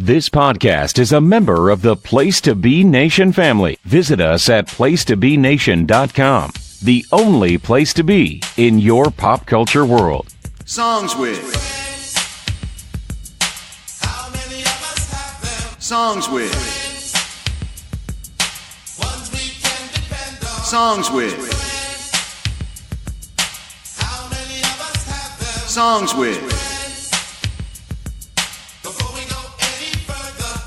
This podcast is a member of the Place to Be Nation family. Visit us at placetobenation.com, the only place to be in your pop culture world. Songs with. Songs with. Songs with. Songs with.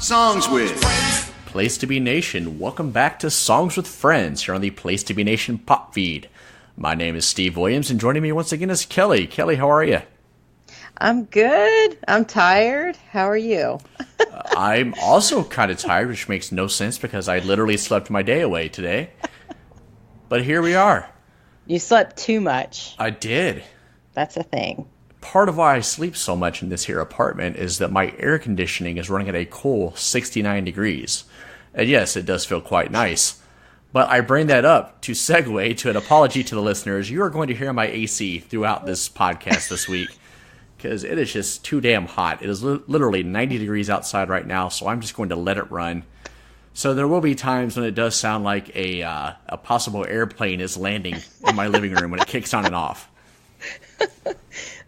Songs with. Place to Be Nation, welcome back to Songs with Friends here on the Place to Be Nation pop feed. My name is Steve Williams, and joining me once again is Kelly. Kelly, how are you? I'm good. I'm tired. How are you? I'm also kind of tired, which makes no sense because I literally slept my day away today. But here we are. You slept too much. I did. That's a thing. Part of why I sleep so much in this here apartment is that my air conditioning is running at a cool 69 degrees. And yes, it does feel quite nice. But I bring that up to segue to an apology to the listeners. You are going to hear my AC throughout this podcast this week because it is just too damn hot. It is literally 90 degrees outside right now, so I'm just going to let it run. So there will be times when it does sound like a possible airplane is landing in my living room when it kicks on and off.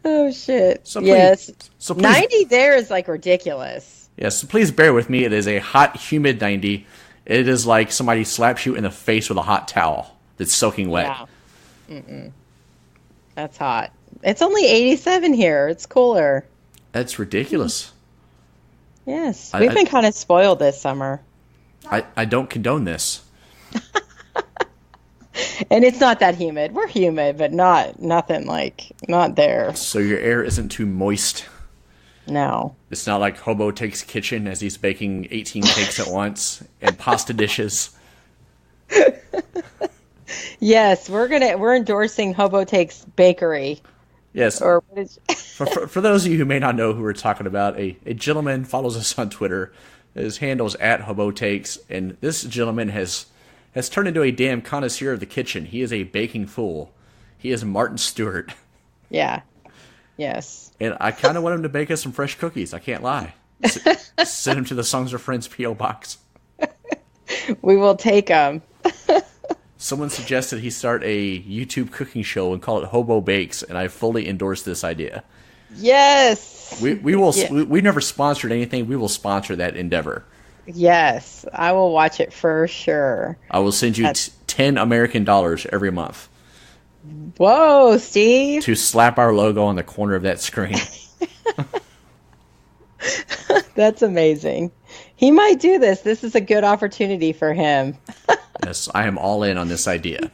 Oh, shit. So yes. Please, 90 there is like ridiculous. Yes, so please bear with me. It is a hot, humid 90. It is like somebody slaps you in the face with a hot towel that's soaking wet. Yeah. That's hot. It's only 87 here. It's cooler. That's ridiculous. Yes. We've been kind of spoiled this summer. I don't condone this. And it's not that humid. We're humid, but not there. So your air isn't too moist. No. It's not like Hobo Takes Kitchen as he's baking 18 cakes at once and pasta dishes. Yes, we're endorsing Hobo Takes Bakery. Yes. Or for those of you who may not know who we're talking about, a gentleman follows us on Twitter. His handle's at Hobo Takes, and this gentleman has turned into a damn connoisseur of the kitchen. He is a baking fool. He is Martin Stewart. Yeah. Yes. And I kind of want him to bake us some fresh cookies. I can't lie. Send him to the Songs of Friends P.O. box. We will take them. Someone suggested he start a YouTube cooking show and call it Hobo Bakes, and I fully endorse this idea. Yes. We will. Yeah. We never sponsored anything. We will sponsor that endeavor. Yes, I will watch it for sure. I will send you $10 American every month. Whoa, Steve! To slap our logo on the corner of that screen. That's amazing. He might do this. This is a good opportunity for him. Yes, I am all in on this idea.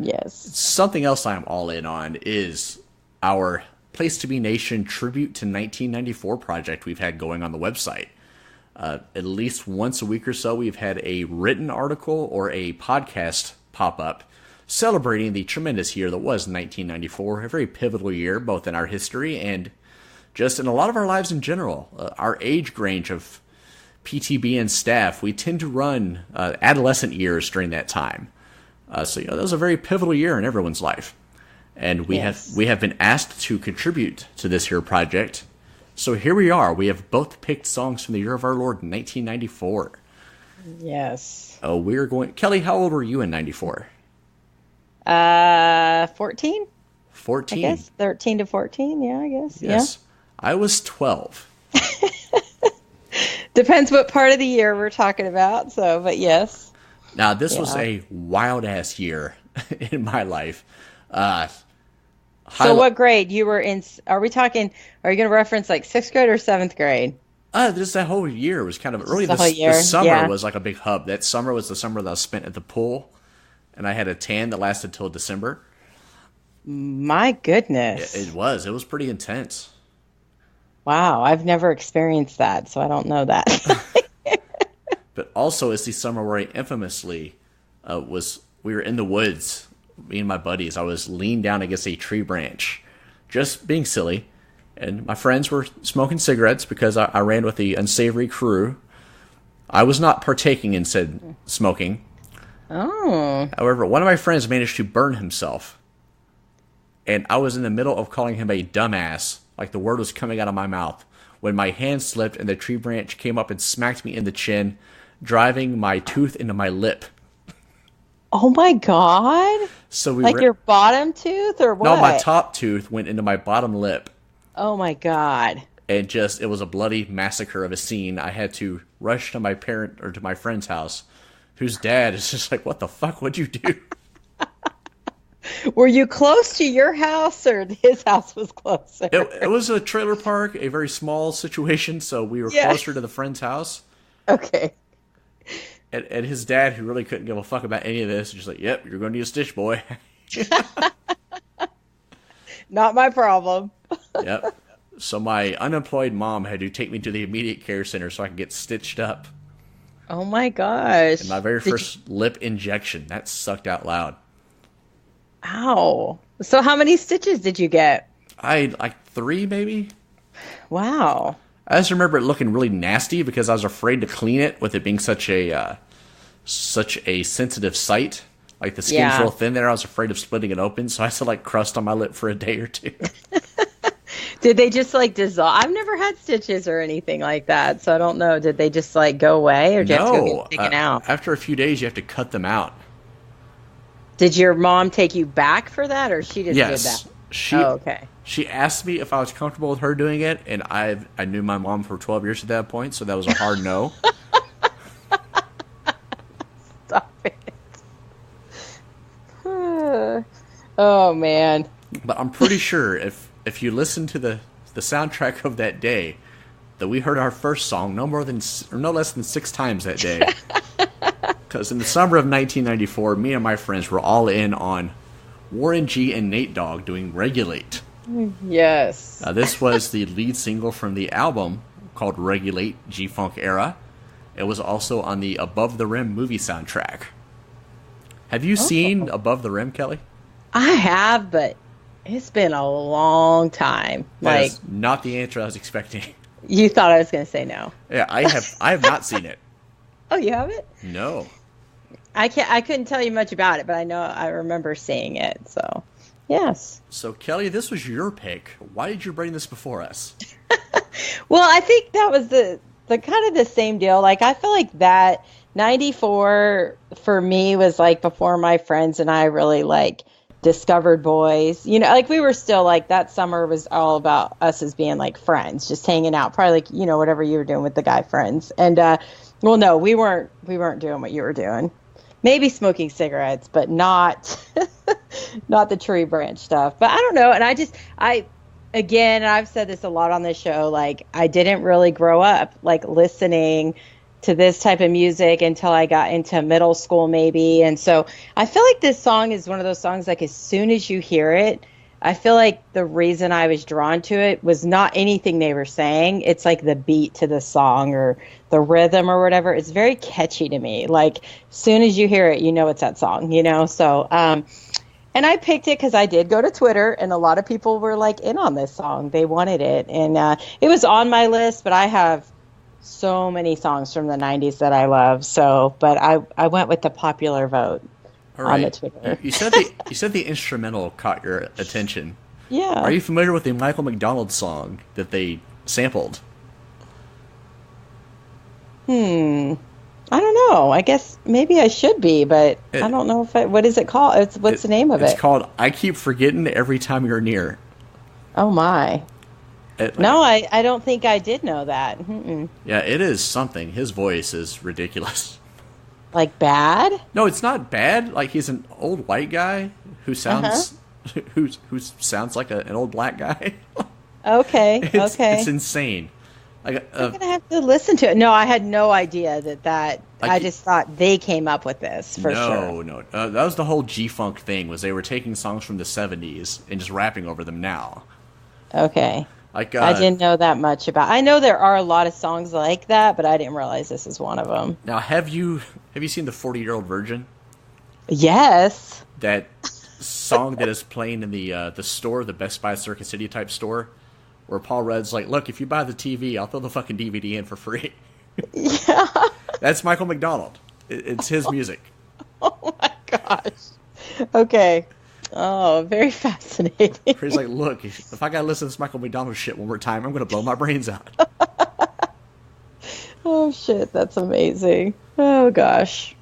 Yes. Something else I am all in on is our Place to Be Nation tribute to 1994 project we've had going on the website. At least once a week or so, we've had a written article or a podcast pop up celebrating the tremendous year that was 1994, a very pivotal year, both in our history and just in a lot of our lives in general. Our age range of PTB and staff, we tend to run adolescent years during that time. So that was a very pivotal year in everyone's life. And we have been asked to contribute to this here project. So here we are. We have both picked songs from the year of our Lord, 1994. Yes. We're going. Kelly, how old were you in 94? 14. 14. I guess 13 to 14. Yeah, I guess. Yes. Yeah. I was 12. Depends what part of the year we're talking about. So, but yes. Now, this was a wild ass year in my life. So what grade you were in? Are you going to reference like 6th grade or 7th grade? Just that whole year was kind of early. The summer was like a big hub. That summer was the summer that I spent at the pool, and I had a tan that lasted till December. My goodness. It was pretty intense. Wow, I've never experienced that, so I don't know that. But also, it's the summer where I infamously we were in the woods. Me and my buddies, I was leaned down against a tree branch, just being silly. And my friends were smoking cigarettes because I ran with the unsavory crew. I was not partaking in said smoking. Oh. However, one of my friends managed to burn himself. And I was in the middle of calling him a dumbass, like the word was coming out of my mouth, when my hand slipped and the tree branch came up and smacked me in the chin, driving my tooth into my lip. Oh my God. So like your bottom tooth or what? No, my top tooth went into my bottom lip. Oh my God. And it was a bloody massacre of a scene. I had to rush to my friend's house, whose dad is just like, what the fuck, what'd you do? Were you close to your house or his house was closer? It was a trailer park, a very small situation, so we were closer to the friend's house. Okay. And his dad, who really couldn't give a fuck about any of this, just like, yep, you're going to need a stitch, boy. Not my problem. Yep. So my unemployed mom had to take me to the immediate care center so I could get stitched up. Oh my gosh. And my very first lip injection, that sucked out loud. Ow. So how many stitches did you get? Like 3, maybe. Wow. I just remember it looking really nasty because I was afraid to clean it with it being such a sensitive site. Like the skin's real thin there. I was afraid of splitting it open, so I had to like crust on my lip for a day or 2. Did they just like dissolve? I've never had stitches or anything like that, so I don't know. Did they just like go away or did you have to go get taken out? After a few days, you have to cut them out. Did your mom take you back for that, or she just did that? Okay. She asked me if I was comfortable with her doing it, and I knew my mom for 12 years at that point, so that was a hard no. Stop it. Oh, man. But I'm pretty sure if you listen to the soundtrack of that day, that we heard our first song no less than 6 times that day. Because in the summer of 1994, me and my friends were all in on Warren G and Nate Dogg doing Regulate. Yes. This was the lead single from the album called Regulate G-Funk Era. It was also on the Above the Rim movie soundtrack. Have you seen Above the Rim, Kelly? I have, but it's been a long time. That is not the answer I was expecting. You thought I was going to say no. Yeah, I have not seen it. Oh, you haven't? No. I couldn't tell you much about it, but I remember seeing it. So, yes. So, Kelly, this was your pick. Why did you bring this before us? Well, I think that was the kind of the same deal. Like, I feel like that 94 for me was like before my friends and I really like discovered boys. You know, like we were still like that summer was all about us as being like friends, just hanging out, probably like, you know, whatever you were doing with the guy friends. And well, no, we weren't doing what you were doing. Maybe smoking cigarettes, but not the tree branch stuff. But I don't know. And again, I've said this a lot on this show, like I didn't really grow up like listening to this type of music until I got into middle school maybe. And so I feel like this song is one of those songs, like as soon as you hear it, I feel like the reason I was drawn to it was not anything they were saying. It's like the beat to the song or the rhythm or whatever. It's very catchy to me. Like as soon as you hear it, you know it's that song, you know? So, and I picked it because I did go to Twitter and a lot of people were like in on this song. They wanted it. And it was on my list, but I have so many songs from the 90s that I love. So, but I went with the popular vote. All right. On the Twitter. You said the instrumental caught your attention. Yeah. Are you familiar with the Michael McDonald song that they sampled? I don't know. I guess maybe I should be, but I don't know what is it called? What's the name of it? It's called I Keep Forgetting Every Time You're Near. Oh my. No, I don't think I did know that. Mm-mm. Yeah, it is something. His voice is ridiculous. Like bad? No, it's not bad. Like he's an old white guy who sounds who sounds like an old black guy. Okay. It's insane. Like I'm gonna have to listen to it. No, I had no idea that. Like I just thought they came up with this for sure. No. That was the whole G-Funk thing. Was they were taking songs from the '70s and just rapping over them now. Okay. Like I didn't know that much about. I know there are a lot of songs like that, but I didn't realize this is one of them. Now, have you seen the 40-Year-Old Virgin? Yes. That song that is playing in the store, the Best Buy Circuit City type store, where Paul Rudd's like, "Look, if you buy the TV, I'll throw the fucking DVD in for free." Yeah. That's Michael McDonald. It's his music. Oh my gosh. Okay. Oh, very fascinating. He's like, look, if I gotta listen to this Michael McDonald shit one more time, I'm gonna blow my brains out. Oh, shit. That's amazing. Oh, gosh.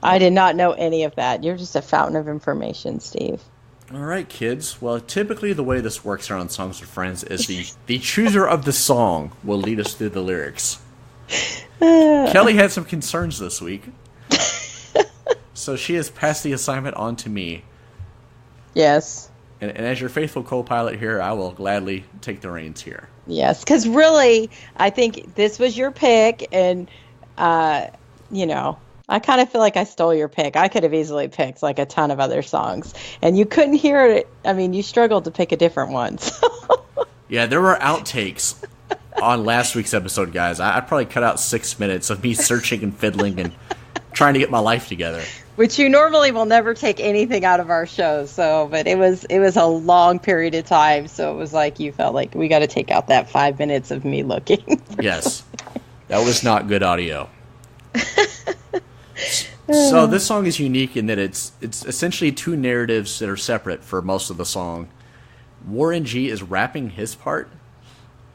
I did not know any of that. You're just a fountain of information, Steve. All right, kids. Well, typically the way this works around Songs with Friends is the chooser of the song will lead us through the lyrics. Kelly had some concerns this week, so she has passed the assignment on to me. Yes. And as your faithful co-pilot here, I will gladly take the reins here. Yes, because really, I think this was your pick, and, you know, I kind of feel like I stole your pick. I could have easily picked, like, a ton of other songs, and you couldn't hear it. I mean, you struggled to pick a different one. So. Yeah, there were outtakes on last week's episode, guys. I probably cut out 6 minutes of me searching and fiddling and trying to get my life together. Which you normally will never take anything out of our shows, but it was a long period of time, so it was like you felt like we got to take out that 5 minutes of me looking. Yes, that was not good audio. So this song is unique in that it's essentially two narratives that are separate for most of the song. Warren G is rapping his part,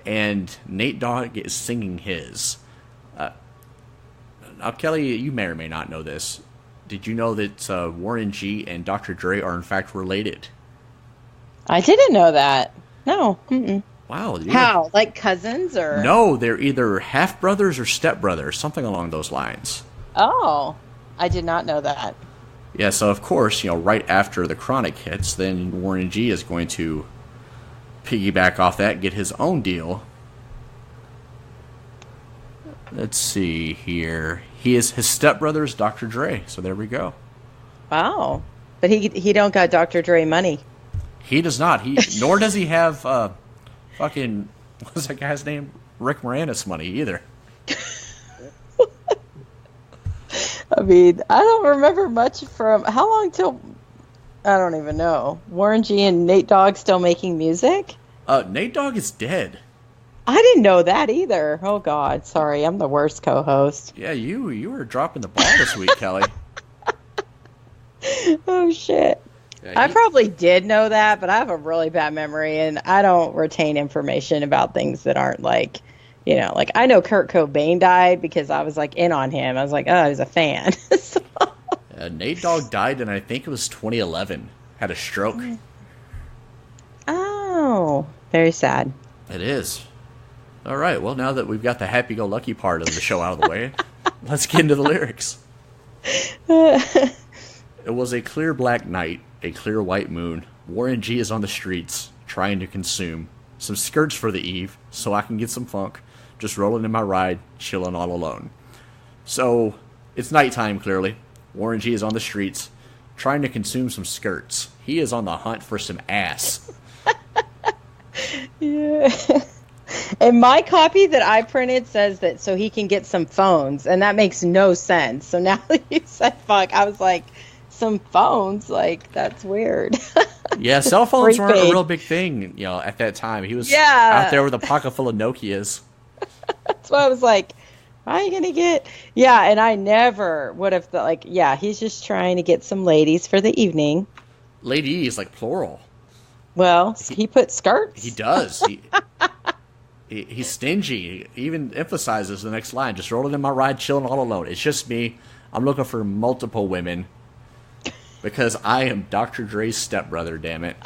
and Nate Dogg is singing his. Now, Kelly, you may or may not know this. Did you know that Warren G and Dr. Dre are in fact related? I didn't know that. No. Mm-mm. Wow. How? Like cousins or? No, they're either half brothers or step brothers, something along those lines. Oh, I did not know that. Yeah, so of course, right after the Chronic hits, then Warren G is going to piggyback off that and get his own deal. Let's see here. His stepbrother's Dr. Dre, so there we go. Wow. But he don't got Dr. Dre money. He does not. Nor does he have fucking, what's that guy's name? Rick Moranis money either. I mean, I don't remember much from how long till I don't even know. Warren G and Nate Dogg still making music? Nate Dogg is dead. I didn't know that either. Oh God, sorry, I'm the worst co-host. Yeah, you were dropping the ball this week, Kelly. Oh shit. Yeah, I probably did know that, but I have a really bad memory, and I don't retain information about things that aren't like, like I know Kurt Cobain died because I was like in on him. I was like, oh, I was a fan. So. Nate Dogg died in, I think it was 2011. Had a stroke. Oh, very sad. It is. All right, well, now that we've got the happy-go-lucky part of the show out of the way, let's get into the lyrics. It was a clear black night, a clear white moon. Warren G is on the streets, trying to consume some skirts for the eve, so I can get some funk, just rolling in my ride, chilling all alone. So, it's nighttime, clearly. Warren G is on the streets, trying to consume some skirts. He is on the hunt for some ass. Yeah. And my copy that I printed says that so he can get some phones, and that makes no sense. So now that you said fuck, I was like, some phones? Like, that's weird. Yeah, cell phones weren't a real big thing, at that time. He was out there with a pocket full of Nokias. That's why I was like, how are you going to get... Yeah, and I never would have thought, he's just trying to get some ladies for the evening. Ladies, like plural. Well, he put skirts. He does. He's stingy. He even emphasizes the next line, just rolling in my ride, chilling all alone. It's just me. I'm looking for multiple women because I am Dr. Dre's stepbrother, damn it.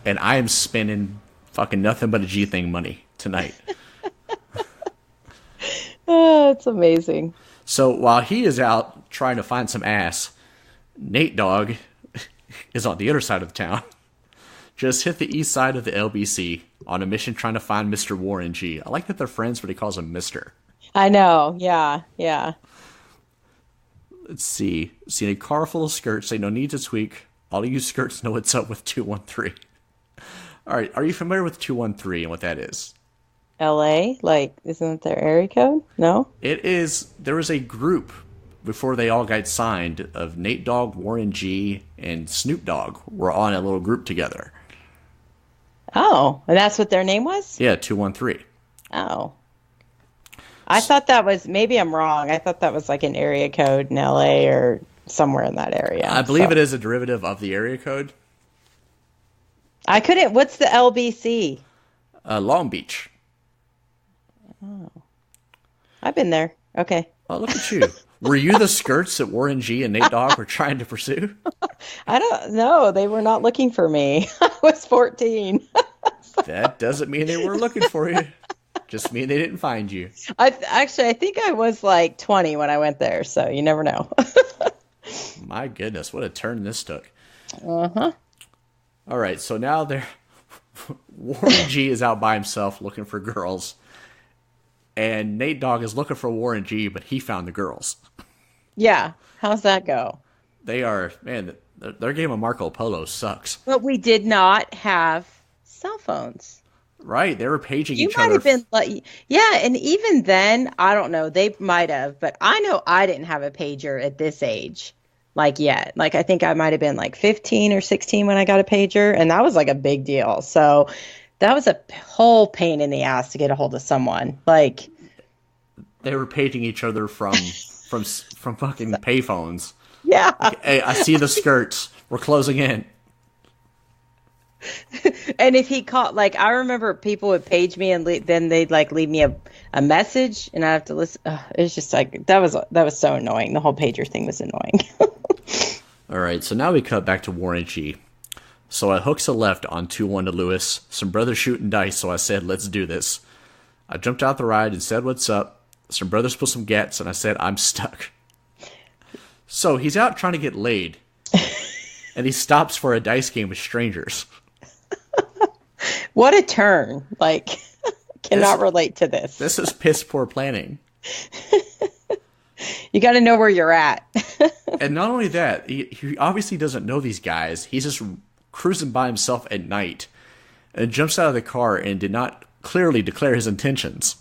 And I am spending fucking nothing but a G-Thing money tonight. Oh, it's amazing. So while he is out trying to find some ass, Nate Dogg is on the other side of town. Just hit the east side of the LBC on a mission trying to find Mr. Warren G. I like that they're friends, but he calls him Mr. I know. Yeah. Let's see. Seen a car full of skirts. Say no need to tweak. All of you skirts know what's up with 213. All right. Are you familiar with 213 and what that is? LA? Like, isn't there area code? No? It is. There was a group before they all got signed of Nate Dogg, Warren G, and Snoop Dogg were on a little group together. Oh, and that's what their name was? Yeah, 213. Oh. I thought that was, maybe I'm wrong. I thought that was like an area code in LA or somewhere in that area. I believe it is a derivative of the area code. I couldn't. What's the LBC? Long Beach. Oh, I've been there. Okay. Oh, look at you. Were you the skirts that Warren G and Nate Dogg were trying to pursue? I don't know. They were not looking for me. I was 14. That doesn't mean they were looking for you. Just mean they didn't find you. I think I was like 20 when I went there, so you never know. My goodness, what a turn this took. Uh-huh. All right, so now Warren G is out by himself looking for girls. And Nate Dogg is looking for Warren G, but he found the girls. Yeah. How's that go? They are, man, their game of Marco Polo sucks. But we did not have cell phones. Right, they were paging You each might other. have been like, yeah, and even then, I don't know, they might have, but I know I didn't have a pager at this age, like yet. Like, I think I might have been like 15 or 16 when I got a pager, and that was like a big deal. So that was a whole pain in the ass to get a hold of someone. Like, they were paging each other from fucking payphones. yeah. Hey, I see the skirts. We're closing in. And if he called, like, I remember people would page me and then they'd like leave me a message and I have to listen. It's just like, that was so annoying. The whole pager thing was annoying. All right, so now we cut back to Warren G. So I hooks a left on 2-1 to Lewis. Some brothers shooting dice, so I said, let's do this. I jumped out the ride and said, what's up? Some brothers pulled some gats, and I said, I'm stuck. So he's out trying to get laid, and he stops for a dice game with strangers. What a turn. Like, cannot relate to this. This is piss poor planning. You got to know where you're at. And not only that, he obviously doesn't know these guys. He's just cruising by himself at night and jumps out of the car and did not clearly declare his intentions.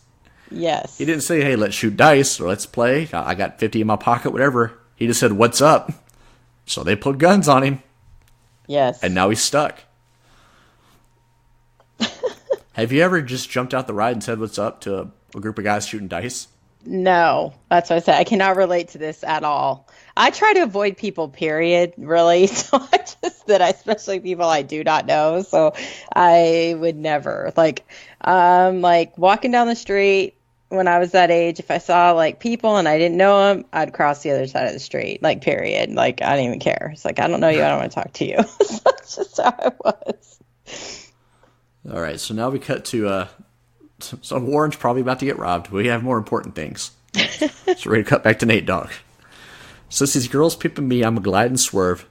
Yes. He didn't say, hey, let's shoot dice or let's play. I got 50 in my pocket, whatever. He just said, what's up? So they put guns on him. Yes. And now he's stuck. Have you ever just jumped out the ride and said what's up to a group of guys shooting dice? No, that's what I said. I cannot relate to this at all. I try to avoid people, period, really. So especially people I do not know. So I would never like walking down the street when I was that age. If I saw like people and I didn't know them, I'd cross the other side of the street, like period. Like I didn't even care. It's like, I don't know you. I don't want to talk to you. So that's just how I was. All right. So now we cut to, so Warren's probably about to get robbed. We have more important things. So we're going to cut back to Nate Dogg. So these girls peeping me, I'm a glide and swerve.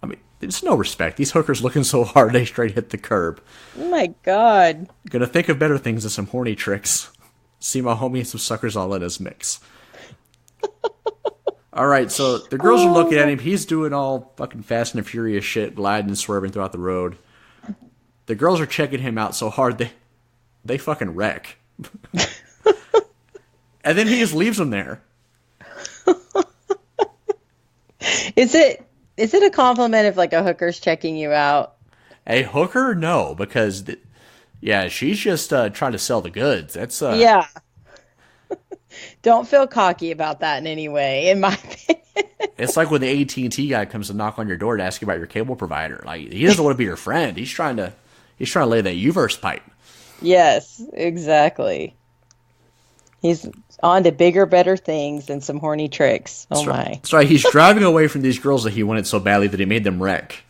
I mean, there's no respect. These hookers looking so hard, they straight hit the curb. Oh my God. Gonna think of better things than some horny tricks. See my homie and some suckers all in his mix. All right, so the girls are looking at him. He's doing all fucking Fast and Furious shit, gliding and swerving throughout the road. The girls are checking him out so hard, they fucking wreck. And then he just leaves them there. Is it a compliment if like a hooker's checking you out? A hooker? No, because, she's just trying to sell the goods. That's Yeah. Don't feel cocky about that in any way, in my opinion. It's like when the AT&T guy comes to knock on your door to ask you about your cable provider. Like, he doesn't want to be your friend. He's trying to lay that U-verse pipe. Yes, exactly. He's on to bigger, better things than some horny tricks. Oh, my. That's right. He's driving away from these girls that he wanted so badly that he made them wreck.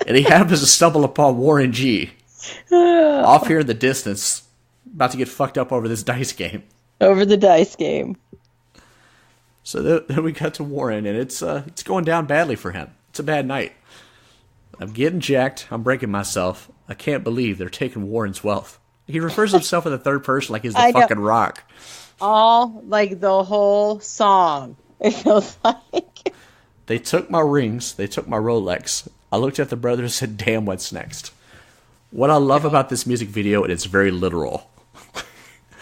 And he happens to stumble upon Warren G. Off here in the distance, about to get fucked up over this dice game. Over the dice game. So then we cut to Warren, and it's going down badly for him. It's a bad night. I'm getting jacked. I'm breaking myself. I can't believe they're taking Warren's wealth. He refers to himself in the third person like he's the fucking Rock. All, like, the whole song, it feels like. They took my rings. They took my Rolex. I looked at the brothers and said, damn, what's next? What I love about this music video, it's very literal.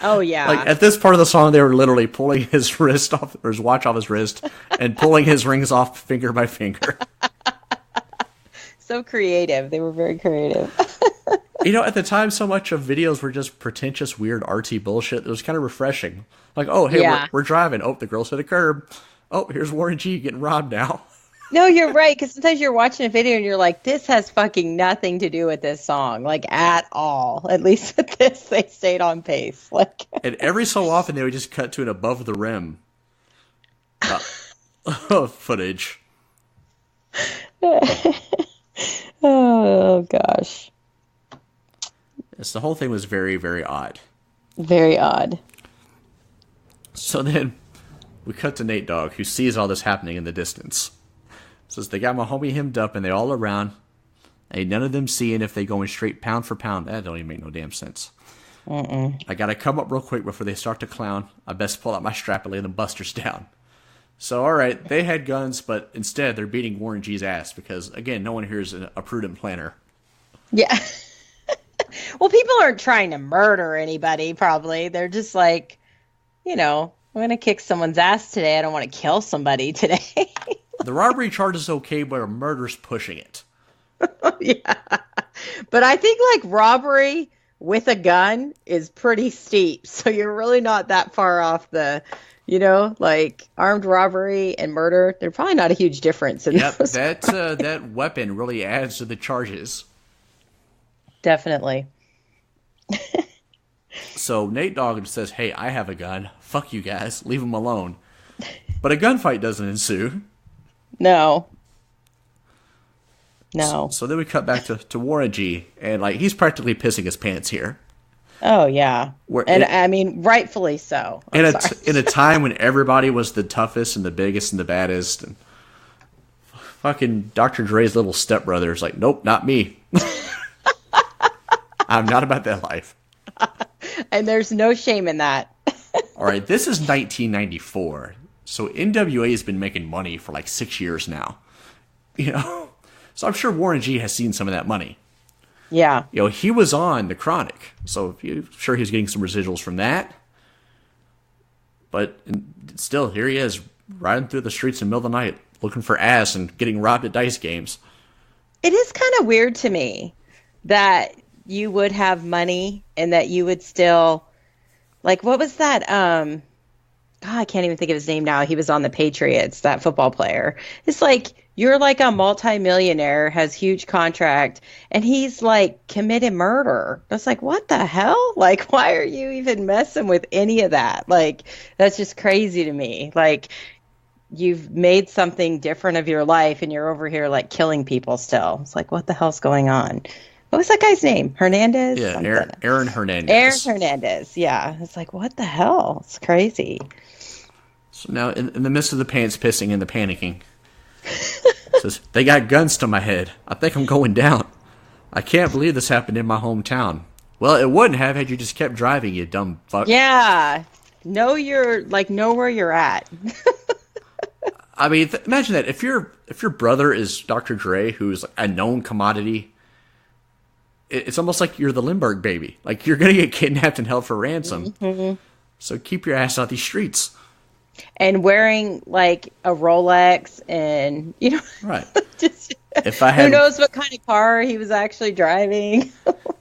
Oh, yeah. Like, at this part of the song, they were literally pulling his wrist off, or his watch off his wrist, and pulling his rings off finger by finger. So creative. They were very creative. You know, at the time, so much of videos were just pretentious, weird, artsy bullshit. It was kind of refreshing. Like, oh, hey, we're driving. Oh, the girls hit a curb. oh, here's Warren G getting robbed now. No, you're right. Because sometimes you're watching a video and you're like, this has fucking nothing to do with this song, like at all. At least with this, they stayed on pace. Like, and every so often they would just cut to an above the rim footage. Oh gosh, Yes, the whole thing was very, very odd. very odd. So then we cut to Nate Dogg, who sees all this happening in the distance. Says they got my homie hemmed up and they all around. Ain't none of them seeing if they going straight pound for pound. That don't even make no damn sense. I gotta come up real quick before they start to clown. I best pull out my strap and lay them busters down. So alright, they had guns, but instead they're beating Warren G's ass because, again, no one here is a prudent planner. Yeah. Well, people aren't trying to murder anybody, probably. They're just like, I'm going to kick someone's ass today. I don't want to kill somebody today. The robbery charge is okay, but a murder's pushing it. Yeah. But I think like robbery with a gun is pretty steep. So you're really not that far off the, like armed robbery and murder. They're probably not a huge difference. Yep, that weapon really adds to the charges. Definitely. So Nate Dogg says, hey, I have a gun. Fuck you guys. Leave them alone. But a gunfight doesn't ensue. No. So then we cut back to Warren G, and he's practically pissing his pants here. Oh yeah, I mean, rightfully so. In a time when everybody was the toughest and the biggest and the baddest, and fucking Dr. Dre's little stepbrother is like, nope, not me. I'm not about that life. And there's no shame in that. All right, this is 1994, so NWA has been making money for like 6 years now. So I'm sure Warren G has seen some of that money. Yeah. He was on The Chronic, so I'm sure he was getting some residuals from that. But still, here he is, riding through the streets in the middle of the night, looking for ass and getting robbed at dice games. It is kind of weird to me that you would have money and that you would still, like, what was that? God, I can't even think of his name now. He was on the Patriots, that football player. It's like, you're like a multimillionaire, has huge contract, and he's like committed murder. It's like, what the hell? Like, why are you even messing with any of that? Like, that's just crazy to me. Like, you've made something different of your life and you're over here like killing people still. It's like, what the hell's going on? What was that guy's name? Hernandez? Yeah, Aaron Hernandez. Aaron Hernandez, yeah. It's like, what the hell? It's crazy. So now, in the midst of the pants pissing and the panicking, says, they got guns to my head. I think I'm going down. I can't believe this happened in my hometown. Well, it wouldn't have had you just kept driving, you dumb fuck. Yeah. Know where you're at. I mean, imagine that. If your brother is Dr. Dre, who's a known commodity, it's almost like you're the Lindbergh baby. Like, you're going to get kidnapped and held for ransom. Mm-hmm. So keep your ass out these streets. And wearing like a Rolex and, right. Just, who knows what kind of car he was actually driving.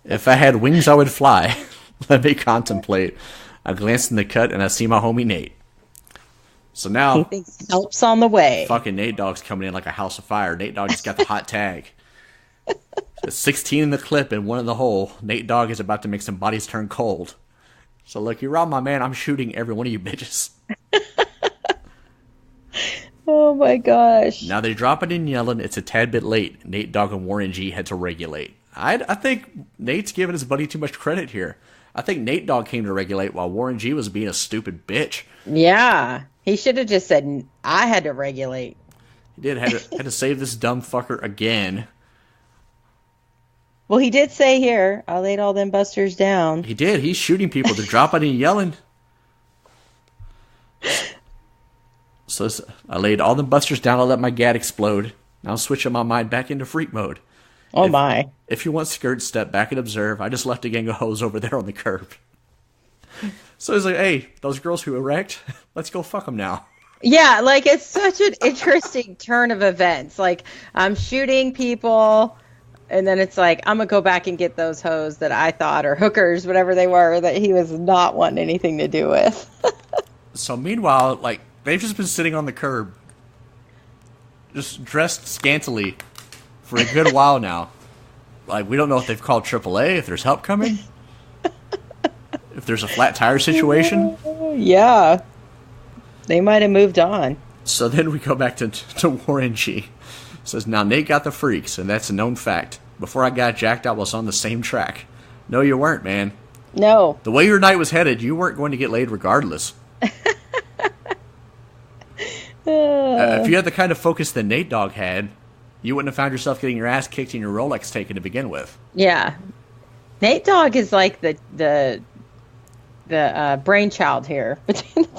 If I had wings, I would fly. Let me contemplate. I glance in the cut and I see my homie Nate. So now he thinks help's on the way. Fucking Nate Dogg's coming in like a house of fire. Nate Dogg's got the hot tag. 16 in the clip and one in the hole. Nate Dogg is about to make some bodies turn cold. So look, you robbed my man. I'm shooting every one of you bitches. Oh my gosh. Now they're dropping and yelling. It's a tad bit late. Nate Dogg and Warren G had to regulate. I think Nate's giving his buddy too much credit here. I think Nate Dogg came to regulate while Warren G was being a stupid bitch. Yeah. He should have just said, I had to regulate. He did. Had to save this dumb fucker again. Well, he did say here, I laid all them busters down. He did. He's shooting people. They're dropping and yelling. So I laid all them busters down. I let my gat explode. Now I'm switching my mind back into freak mode. Oh, my. If you want skirts, step back and observe. I just left a gang of hoes over there on the curb. So he's like, hey, those girls who erect, let's go fuck them now. Yeah, like, it's such an interesting turn of events. Like, I'm shooting people, and then it's like, I'm going to go back and get those hoes that I thought, or hookers, whatever they were, that he was not wanting anything to do with. So meanwhile, like, They've just been sitting on the curb, just dressed scantily for a good while now. Like, we don't know if they've called AAA, if there's help coming, if there's a flat tire situation. Yeah. They might have moved on. So then we go back to Warren G. Says, now Nate got the freaks, and that's a known fact. Before I got jacked, I was on the same track. No, you weren't, man. No. The way your night was headed, you weren't going to get laid regardless. If you had the kind of focus that Nate Dogg had, you wouldn't have found yourself getting your ass kicked and your Rolex taken to begin with. Yeah. Nate Dogg is like the brainchild here.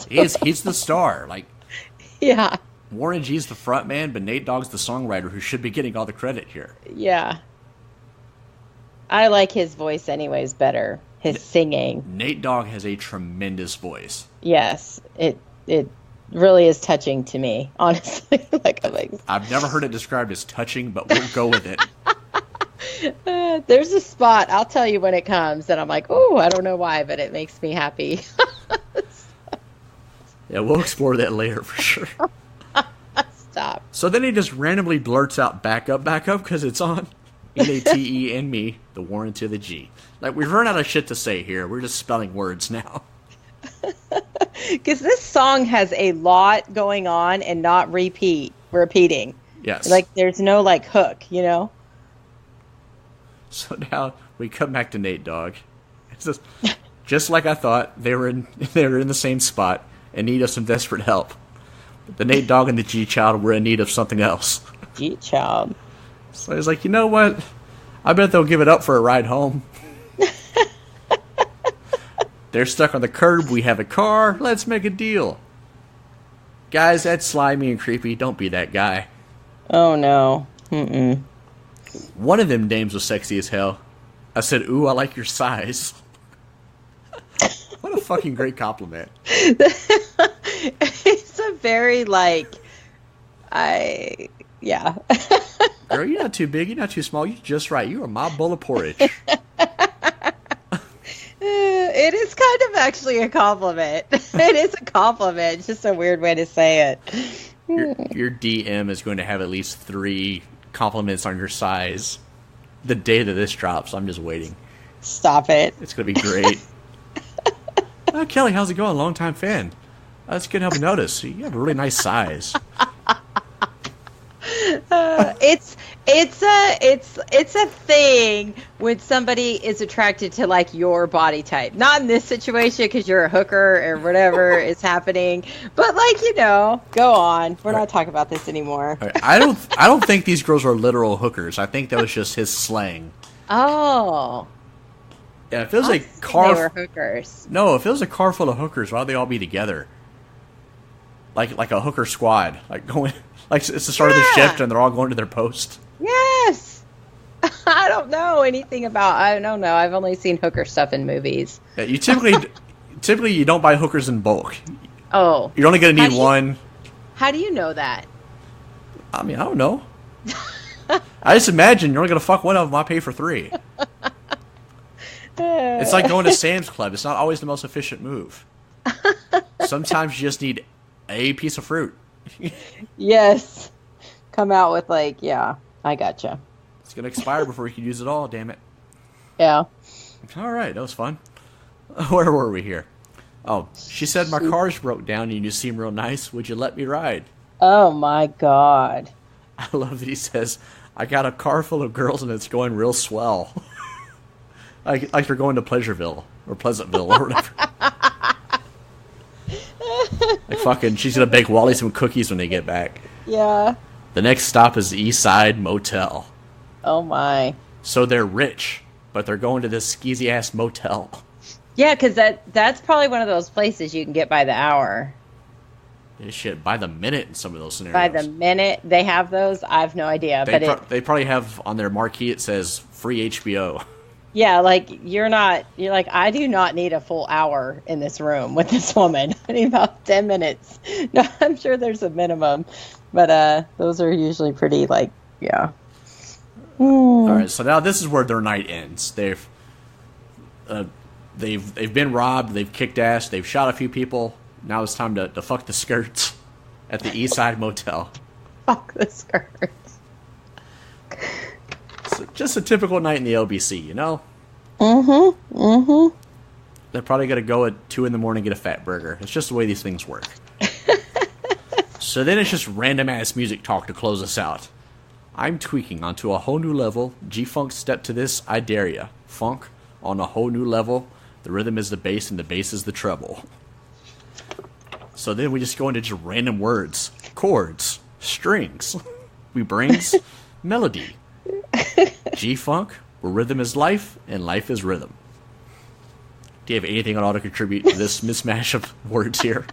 He's the star. Like, yeah. Warren G's the front man, but Nate Dogg's the songwriter who should be getting all the credit here. Yeah. I like his voice anyways better. His singing. Nate Dogg has a tremendous voice. Yes. It really is touching to me, honestly. I've never heard it described as touching, but we'll go with it. There's a spot, I'll tell you when it comes, and I'm like, oh, I don't know why, but it makes me happy. Yeah, we'll explore that later for sure. Stop. So then he just randomly blurts out back up, because it's on. N-A-T-E and me, the Warren to the G. Like, we've run out of shit to say here. We're just spelling words now. Because this song has a lot going on and not repeating. Yes. Like, there's no, like, hook, you know? So now we come back to Nate Dogg. It's just like I thought, they were in the same spot in need of some desperate help. But the Nate Dogg and the G-Child were in need of something else. G-Child. So he's like, you know what? I bet they'll give it up for a ride home. They're stuck on the curb. We have a car. Let's make a deal. Guys, that's slimy and creepy. Don't be that guy. Oh, no. Mm-mm. One of them dames was sexy as hell. I said, ooh, I like your size. What a fucking great compliment. It's a very, yeah. Girl, you're not too big. You're not too small. You're just right. You are my bowl of porridge. It is kind of actually a compliment. It is a compliment. It's just a weird way to say it. Your DM is going to have at least 3 compliments on your size the day that this drops. I'm just waiting. Stop it. It's going to be great. Kelly, how's it going? Long-time fan. That's good to have a notice. You have a really nice size. It's a thing when somebody is attracted to like your body type. Not in this situation because you're a hooker or whatever is happening, but go on. We're not talking about this anymore. I don't think these girls are literal hookers. I think that was just his slang. Oh. Yeah, if it was a car, they were hookers. No, if it was a car full of hookers, why would they all be together? Like a hooker squad, like going. Like, it's the start of the shift, and they're all going to their post. Yes! I don't know anything about... I don't know. I've only seen hooker stuff in movies. Yeah, you typically you don't buy hookers in bulk. Oh. You're only going to need one. How do you know that? I mean, I don't know. I just imagine you're only going to fuck one of them. I pay for 3. It's like going to Sam's Club. It's not always the most efficient move. Sometimes you just need a piece of fruit. Yes. Come out with I gotcha. It's going to expire before you can use it all, damn it. Yeah. All right, that was fun. Where were we here? Oh, she said, my car's broke down and you seem real nice. Would you let me ride? Oh, my God. I love that he says, I got a car full of girls and it's going real swell. like they're going to Pleasureville or Pleasantville or whatever. Like fucking, she's gonna bake Wally some cookies when they get back. Yeah. The next stop is the East Side Motel. Oh my. So they're rich, but they're going to this skeezy ass motel. Yeah, because that's probably one of those places you can get by the hour. Yeah, shit, by the minute in some of those scenarios. By the minute they have those, I have no idea. They probably have on their marquee it says free HBO. Yeah, you're like, I do not need a full hour in this room with this woman. I need about 10 minutes. No, I'm sure there's a minimum, but those are usually pretty yeah. All right, so now this is where their night ends. They've been robbed, they've kicked ass, they've shot a few people. Now it's time to fuck the skirts. at the East Side Motel. Fuck the skirts. So just a typical night in the LBC, you know? Mm-hmm. Mm-hmm. They're probably going to go at 2 in the morning and get a fat burger. It's just the way these things work. So then it's just random-ass music talk to close us out. I'm tweaking onto a whole new level. G-Funk, step to this, I dare ya. Funk on a whole new level. The rhythm is the bass and the bass is the treble. So then we just go into just random words. Chords. Strings. We brings melody. G-Funk, where rhythm is life and life is rhythm. Do you have anything at all to contribute to this mismatch of words here?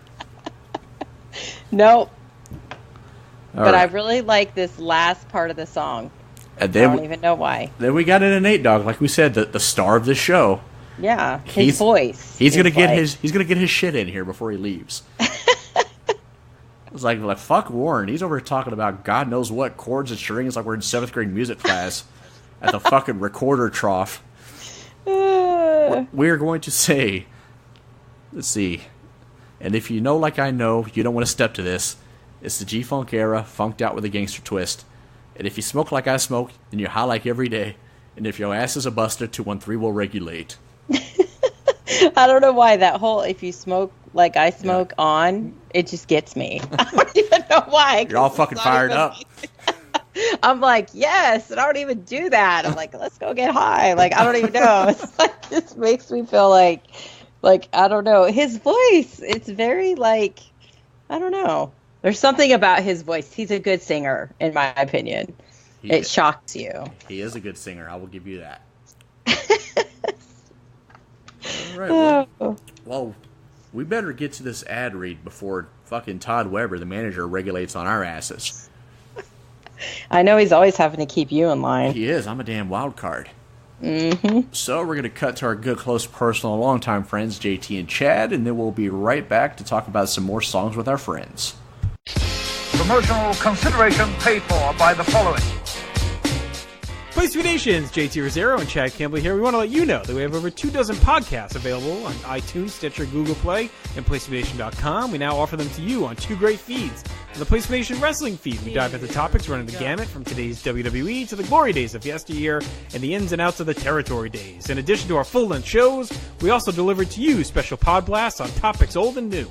Nope. All but right. I really like this last part of the song. And I then don't even know why. Then we got into Nate Dogg, like we said, the star of the show. Yeah, his voice. He's gonna get like... his shit in here before he leaves. It's like fuck Warren. He's over here talking about God knows what chords and strings, like we're in 7th grade music class at the fucking recorder trough. We're going to say, let's see, and if you know like I know, you don't want to step to this. It's the G-Funk era, funked out with a gangster twist. And if you smoke like I smoke, then you're high like every day. And if your ass is a buster, 213 will regulate. I don't know why that whole if you smoke like I smoke on, it just gets me. I don't even know why. You're all fucking fired up. I'm like, yes, and I don't even do that. I'm like, let's go get high. Like, I don't even know. It's like, this makes me feel like, I don't know. His voice, it's very like, I don't know. There's something about his voice. He's a good singer, in my opinion. It shocks you. He is a good singer. I will give you that. All right. Well, we better get to this ad read before fucking Todd Weber, the manager, regulates on our asses. I know he's always having to keep you in line. He is. I'm a damn wild card. Mm-hmm. So we're going to cut to our good, close, personal, longtime friends, JT and Chad, and then we'll be right back to talk about some more songs with our friends. Promotional consideration paid for by the following. Place to Be Nations, JT Rosero and Chad Campbell here. We want to let you know that we have over 24 podcasts available on iTunes, Stitcher, Google Play, and PlaceToBeNation.com. We now offer them to you on 2 great feeds. On the Place to Be Nation Wrestling feed, we dive into topics running the gamut from today's WWE to the glory days of yesteryear and the ins and outs of the territory days. In addition to our full-length shows, we also deliver to you special pod blasts on topics old and new.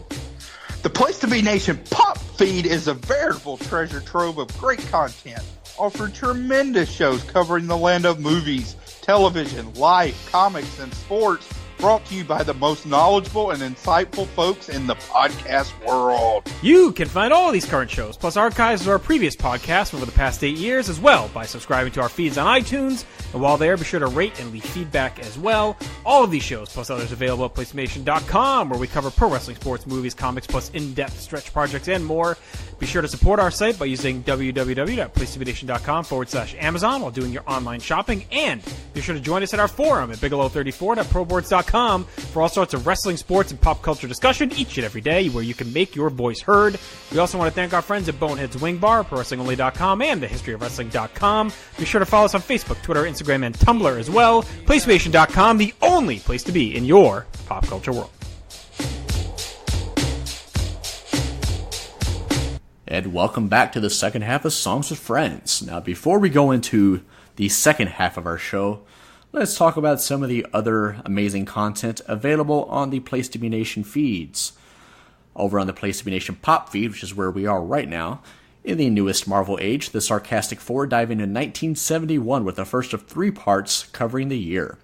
The Place to Be Nation Pop feed is a veritable treasure trove of great content. Offer tremendous shows covering the land of movies, television, life, comics, and sports, brought to you by the most knowledgeable and insightful folks in the podcast world. You can find all of these current shows, plus archives of our previous podcasts over the past 8 years as well, by subscribing to our feeds on iTunes. And while there, be sure to rate and leave feedback as well. All of these shows, plus others, available at PlaceToBeNation.com, where we cover pro wrestling, sports, movies, comics, plus in-depth stretch projects and more. Be sure to support our site by using www.PlaceToBeNation.com/Amazon while doing your online shopping. And be sure to join us at our forum at Bigelow34.proboards.com for all sorts of wrestling, sports, and pop culture discussion each and every day, where you can make your voice heard. We also want to thank our friends at Bonehead's Wing Bar, ProWrestlingOnly.com, and TheHistoryOfWrestling.com. Be sure to follow us on Facebook, Twitter, Instagram, and Tumblr as well. PlaceToBeNation.com, the only place to be in your pop culture world. And welcome back to the second half of Songs with Friends. Now, before we go into the second half of our show, let's talk about some of the other amazing content available on the Place to Be Nation feeds. Over on the Place to Be Nation Pop feed, which is where we are right now, in the newest Marvel age, the Sarcastic Four dive into 1971 with the first of 3 parts covering the year.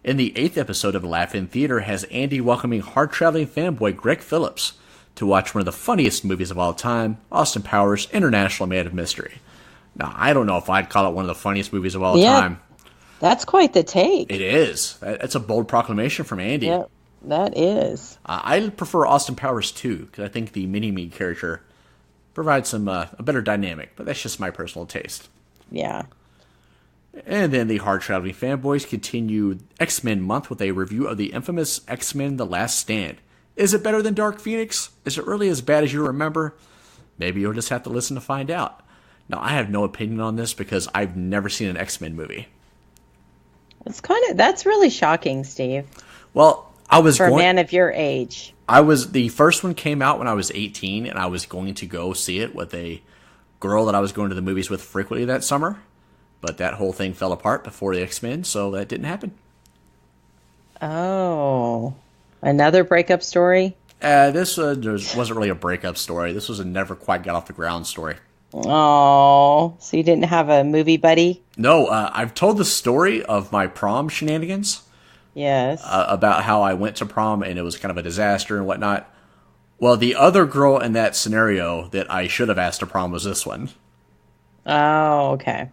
In the 8th episode of Laugh-In Theater has Andy welcoming hard-traveling fanboy Greg Phillips to watch one of the funniest movies of all time, Austin Powers' International Man of Mystery. Now, I don't know if I'd call it one of the funniest movies of all time. That's quite the take. It is. That's a bold proclamation from Andy. Yeah, that is. I prefer Austin Powers 2, because I think the Mini-Me character provides some a better dynamic, but that's just my personal taste. Yeah. And then the hard-traveling fanboys continue X-Men month with a review of the infamous X-Men The Last Stand. Is it better than Dark Phoenix? Is it really as bad as you remember? Maybe you'll just have to listen to find out. Now, I have no opinion on this because I've never seen an X-Men movie. That's really shocking, Steve. Well, for a man of your age. The first one came out when I was 18, and I was going to go see it with a girl that I was going to the movies with frequently that summer. But that whole thing fell apart before the X-Men, so that didn't happen. Oh, another breakup story? This wasn't really a breakup story. This was a never quite got off the ground story. Oh, so you didn't have a movie buddy? No, I've told the story of my prom shenanigans. Yes. About how I went to prom and it was kind of a disaster and whatnot. Well, the other girl in that scenario that I should have asked to prom was this one. Oh, okay.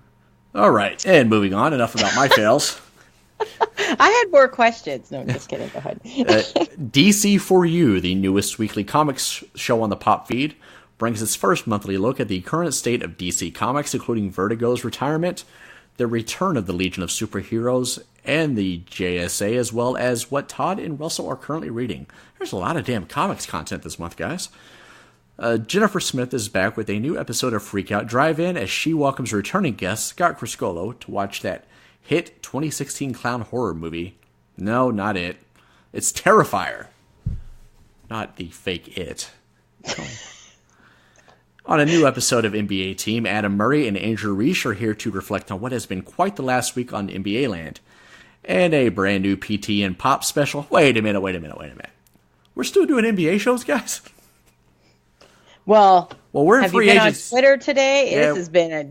All right, and moving on. Enough about my fails. I had more questions. No, just kidding. Go ahead. DC For You, the newest weekly comics show on the Pop feed, brings its first monthly look at the current state of DC Comics, including Vertigo's retirement, the return of the Legion of Superheroes, and the JSA, as well as what Todd and Russell are currently reading. There's a lot of damn comics content this month, guys. Jennifer Smith is back with a new episode of Freak Out Drive-In as she welcomes returning guest Scott Criscolo to watch that hit 2016 clown horror movie. No, not it. It's Terrifier. Not the fake It. Oh. On a new episode of NBA Team, Adam Murray and Andrew Reich are here to reflect on what has been quite the last week on NBA land. And a brand new PT and Pop special. Wait a minute. We're still doing NBA shows, guys? Well, we're in have free you been agents. on Twitter today? Yeah, this has been a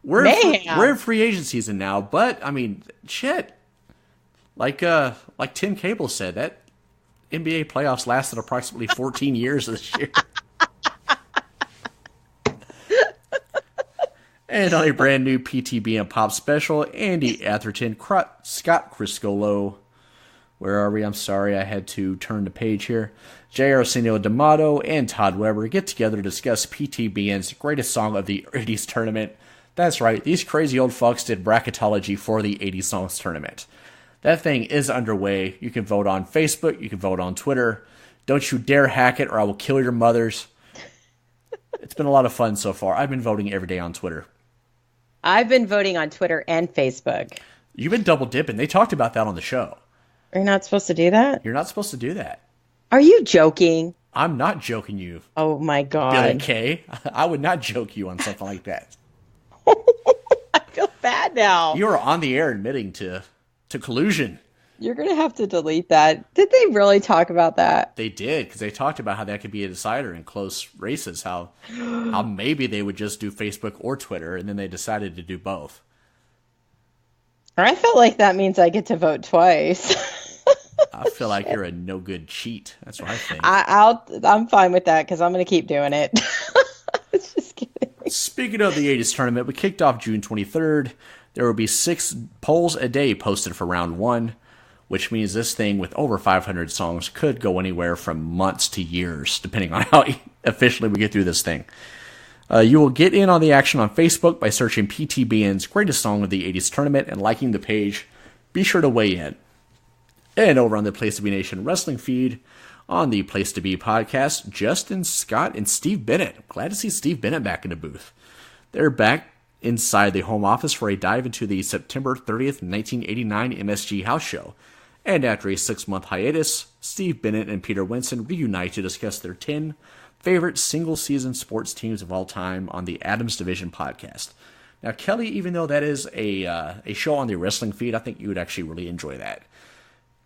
mayhem. We're in free agent season now, but I mean, shit. Like Tim Cable said, that NBA playoffs lasted approximately 14 years this year. And on a brand new PTB and Pop special, Andy Atherton, Scott Criscolo. Where are we? I'm sorry, I had to turn the page here. J. Arsenio D'Amato and Todd Weber get together to discuss PTBN's greatest song of the 80s tournament. That's right, these crazy old fucks did bracketology for the 80s songs tournament. That thing is underway. You can vote on Facebook, you can vote on Twitter. Don't you dare hack it or I will kill your mothers. It's been a lot of fun so far. I've been voting every day on Twitter. I've been voting on Twitter and Facebook. You've been double dipping. They talked about that on the show. Are you not supposed to do that? You're not supposed to do that. Are you joking? I'm not joking you. Oh my God. Billy Kay. I would not joke you on something like that. I feel bad now. You are on the air admitting to collusion. You're going to have to delete that. Did they really talk about that? They did, because they talked about how that could be a decider in close races, how maybe they would just do Facebook or Twitter, and then they decided to do both. I feel like that means I get to vote twice. I feel like you're a no-good cheat. That's what I think. I'm fine with that, because I'm going to keep doing it. Just kidding. Speaking of the 80s tournament, we kicked off June 23rd. There will be 6 polls a day posted for round 1. Which means this thing with over 500 songs could go anywhere from months to years, depending on how efficiently we get through this thing. You will get in on the action on Facebook by searching PTBN's Greatest Song of the 80s Tournament and liking the page. Be sure to weigh in. And over on the Place to Be Nation wrestling feed, on the Place to Be podcast, Justin, Scott, and Steve Bennett. Glad to see Steve Bennett back in the booth. They're back inside the home office for a dive into the September 30th, 1989 MSG House Show. And after a 6-month hiatus, Steve Bennett and Peter Winston reunite to discuss their 10 favorite single-season sports teams of all time on the Adams Division podcast. Now, Kelly, even though that is a show on the wrestling feed, I think you would actually really enjoy that.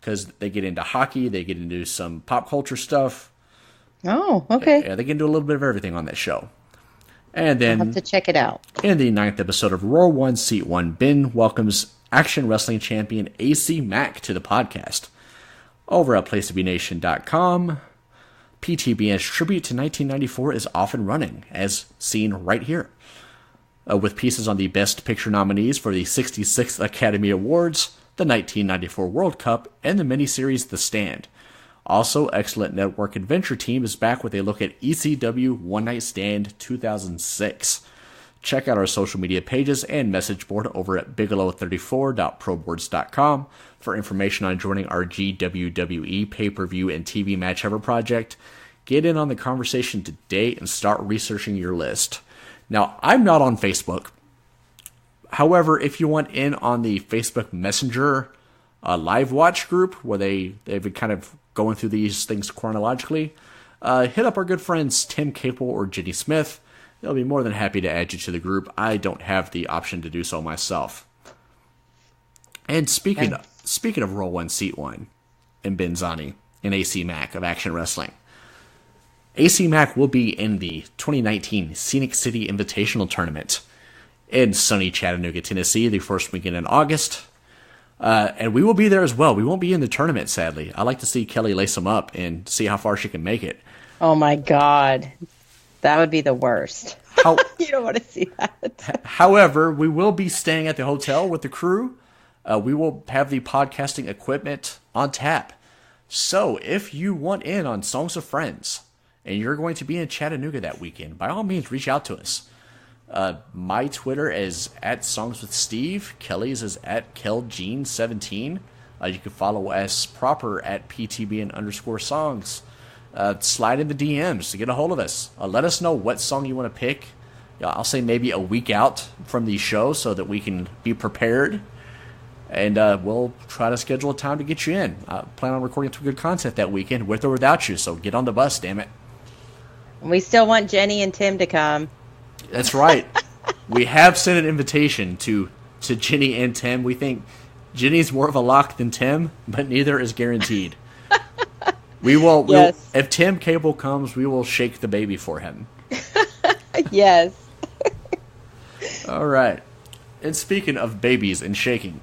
Because they get into hockey, they get into some pop culture stuff. Oh, okay. Yeah, they can do a little bit of everything on that show. And then, I'll have to check it out. In the 9th episode of Roar 1, Seat 1, Ben welcomes Action Wrestling Champion AC Mack to the podcast. Over at PlaceToBeNation.com, PTBN's tribute to 1994 is off and running, as seen right here. With pieces on the Best Picture nominees for the 66th Academy Awards, the 1994 World Cup, and the miniseries The Stand. Also, Excellent Network Adventure Team is back with a look at ECW One Night Stand 2006. Check out our social media pages and message board over at bigelow34.proboards.com for information on joining our GWWE pay-per-view and TV match ever project. Get in on the conversation today and start researching your list. Now, I'm not on Facebook. However, if you want in on the Facebook Messenger live watch group where they've been kind of going through these things chronologically, hit up our good friends Tim Capel or Jenny Smith. They'll be more than happy to add you to the group. I don't have the option to do so myself. And speaking of Roll One, Seat One, and Benzani and AC Mack of Action Wrestling, AC Mack will be in the 2019 Scenic City Invitational Tournament in sunny Chattanooga, Tennessee, the first weekend in August. And we will be there as well. We won't be in the tournament, sadly. I like to see Kelly lace them up and see how far she can make it. Oh my God. That would be the worst. You don't want to see that. However, we will be staying at the hotel with the crew. We will have the podcasting equipment on tap. So if you want in on Songs of Friends and you're going to be in Chattanooga that weekend, by all means, reach out to us. My Twitter is @SongsWithSteve. Kelly's is @KelGene17. You can follow us proper at PTBN_songs. Slide in the DMs to get a hold of us. Let us know what song you want to pick. I'll say maybe a week out from the show so that we can be prepared. And we'll try to schedule a time to get you in. Plan on recording some good content that weekend with or without you. So get on the bus, damn it. We still want Jenny and Tim to come. That's right. We have sent an invitation to Jenny and Tim. We think Jenny's more of a lock than Tim, but neither is guaranteed. We will, if Tim Cable comes, we will shake the baby for him. Yes. All right. And speaking of babies and shaking,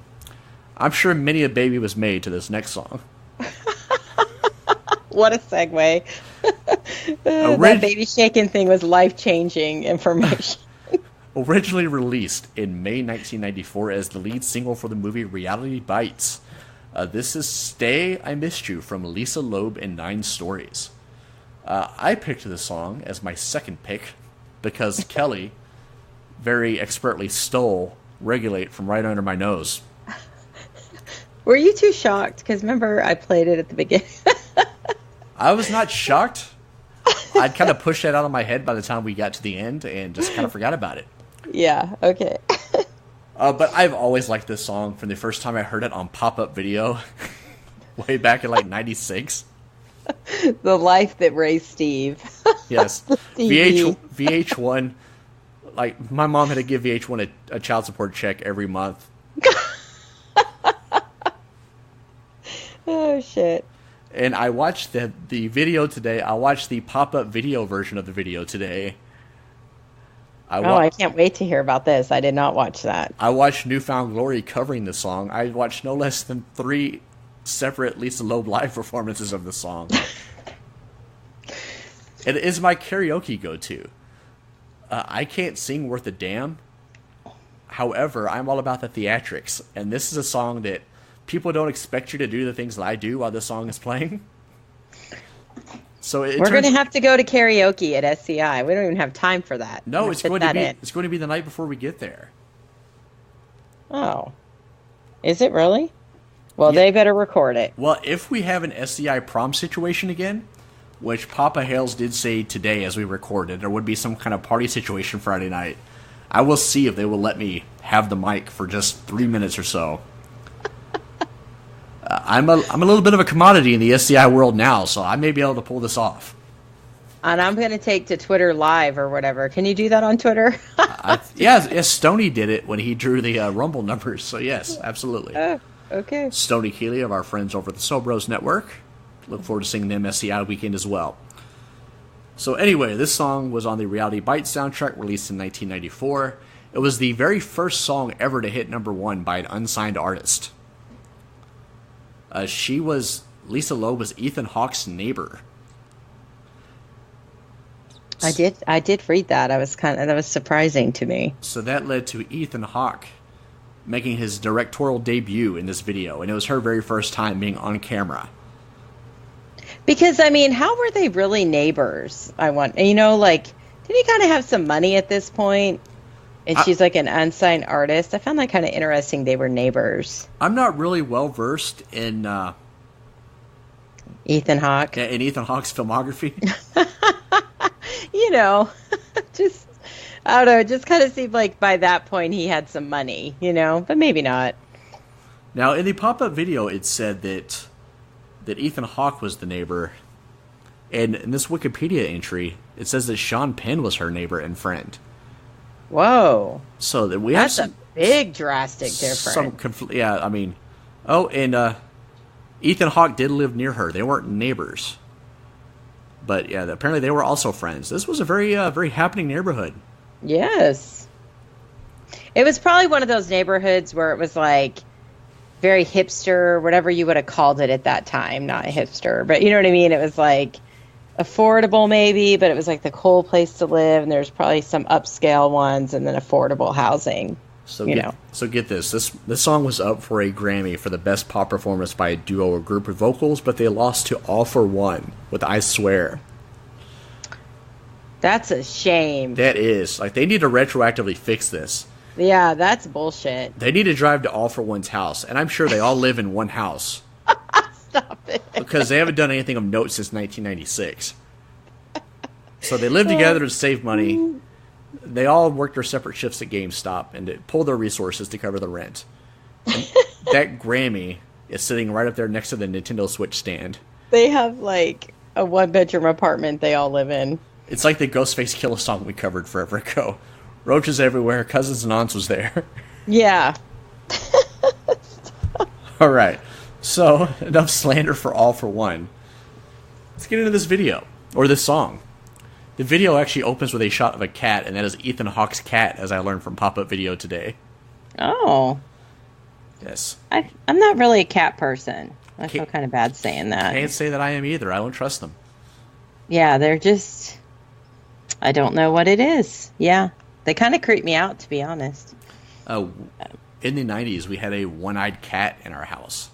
I'm sure many a baby was made to this next song. What a segue. That baby shaking thing was life-changing information. Originally released in May 1994 as the lead single for the movie Reality Bites. This is Stay, I Missed You from Lisa Loeb and 9 Stories. I picked this song as my second pick because Kelly very expertly stole Regulate from right under my nose. Were you too shocked? Because remember, I played it at the beginning. I was not shocked. I'd kind of pushed that out of my head by the time we got to the end and just kind of forgot about it. Yeah, okay. But I've always liked this song from the first time I heard it on pop-up video way back in like 96. The life that raised Steve. Yes. VH1, like my mom had to give VH1 a child support check every month. Oh, shit. And I watched the video today. I watched the pop-up video version of the video today. I can't wait to hear about this. I did not watch that. I watched Newfound Glory covering the song. I watched no less than 3 separate Lisa Loeb live performances of the song. It is my karaoke go-to. I can't sing worth a damn. However, I'm all about the theatrics. And this is a song that people don't expect you to do the things that I do while the song is playing. So we're going to have to go to karaoke at SCI. We don't even have time for that. No, it's going to be the night before we get there. Oh. Is it really? Well, yeah. They better record it. Well, if we have an SCI prom situation again, which Papa Hales did say today as we recorded, there would be some kind of party situation Friday night, I will see if they will let me have the mic for just 3 minutes or so. I'm a little bit of a commodity in the SCI world now, so I may be able to pull this off. And I'm going to take to Twitter Live or whatever. Can you do that on Twitter? Yes, Stoney did it when he drew the Rumble numbers, so yes, absolutely. Okay. Stoney Keeley of our friends over at the Sobros Network. Look forward to seeing them SCI weekend as well. So anyway, this song was on the Reality Bites soundtrack released in 1994. It was the very first song ever to hit #1 by an unsigned artist. Lisa Loeb was Ethan Hawke's neighbor. I did read that. That was surprising to me. So that led to Ethan Hawke making his directorial debut in this video, and it was her very first time being on camera. Because, I mean, how were they really neighbors? Did he kind of have some money at this point? And she's like an unsigned artist. I found that kind of interesting. They were neighbors. I'm not really well versed in Ethan Hawke. In Ethan Hawke's filmography. I don't know. It just kind of seemed like by that point he had some money, but maybe not. Now, in the pop-up video, it said that that Ethan Hawke was the neighbor. And in this Wikipedia entry, it says that Sean Penn was her neighbor and friend. Whoa. So that we That's have a big drastic difference. Yeah, I mean... Oh, and Ethan Hawke did live near her. They weren't neighbors. But yeah, apparently they were also friends. This was a very, very happening neighborhood. Yes. It was probably one of those neighborhoods where it was like very hipster, whatever you would have called it at that time. Not hipster, but you know what I mean? It was like affordable maybe, but it was like the cool place to live. And there's probably some upscale ones and then affordable housing. So get this. This song was up for a Grammy for the best pop performance by a duo or group with vocals, but they lost to All for One with I Swear. That's a shame. That is. Like, they need to retroactively fix this. Yeah, that's bullshit. They need to drive to All for One's house, and I'm sure they all live in one house. Stop it. Because they haven't done anything of note since 1996. So they live together to save money. They all work their separate shifts at GameStop and to pull their resources to cover the rent. And that Grammy is sitting right up there next to the Nintendo Switch stand. They have like a one-bedroom apartment they all live in. It's like the Ghostface Killah song we covered forever ago. Roaches everywhere, cousins and aunts was there. Yeah. All right. So, enough slander for All for One. Let's get into this video, or this song. The video actually opens with a shot of a cat, and that is Ethan Hawke's cat, as I learned from Pop-Up Video today. Oh. Yes. I'm not really a cat person. I feel kind of bad saying that. Can't say that I am either. I don't trust them. Yeah, they're just... I don't know what it is. Yeah. They kind of creep me out, to be honest. In the 90s, we had a one-eyed cat in our house.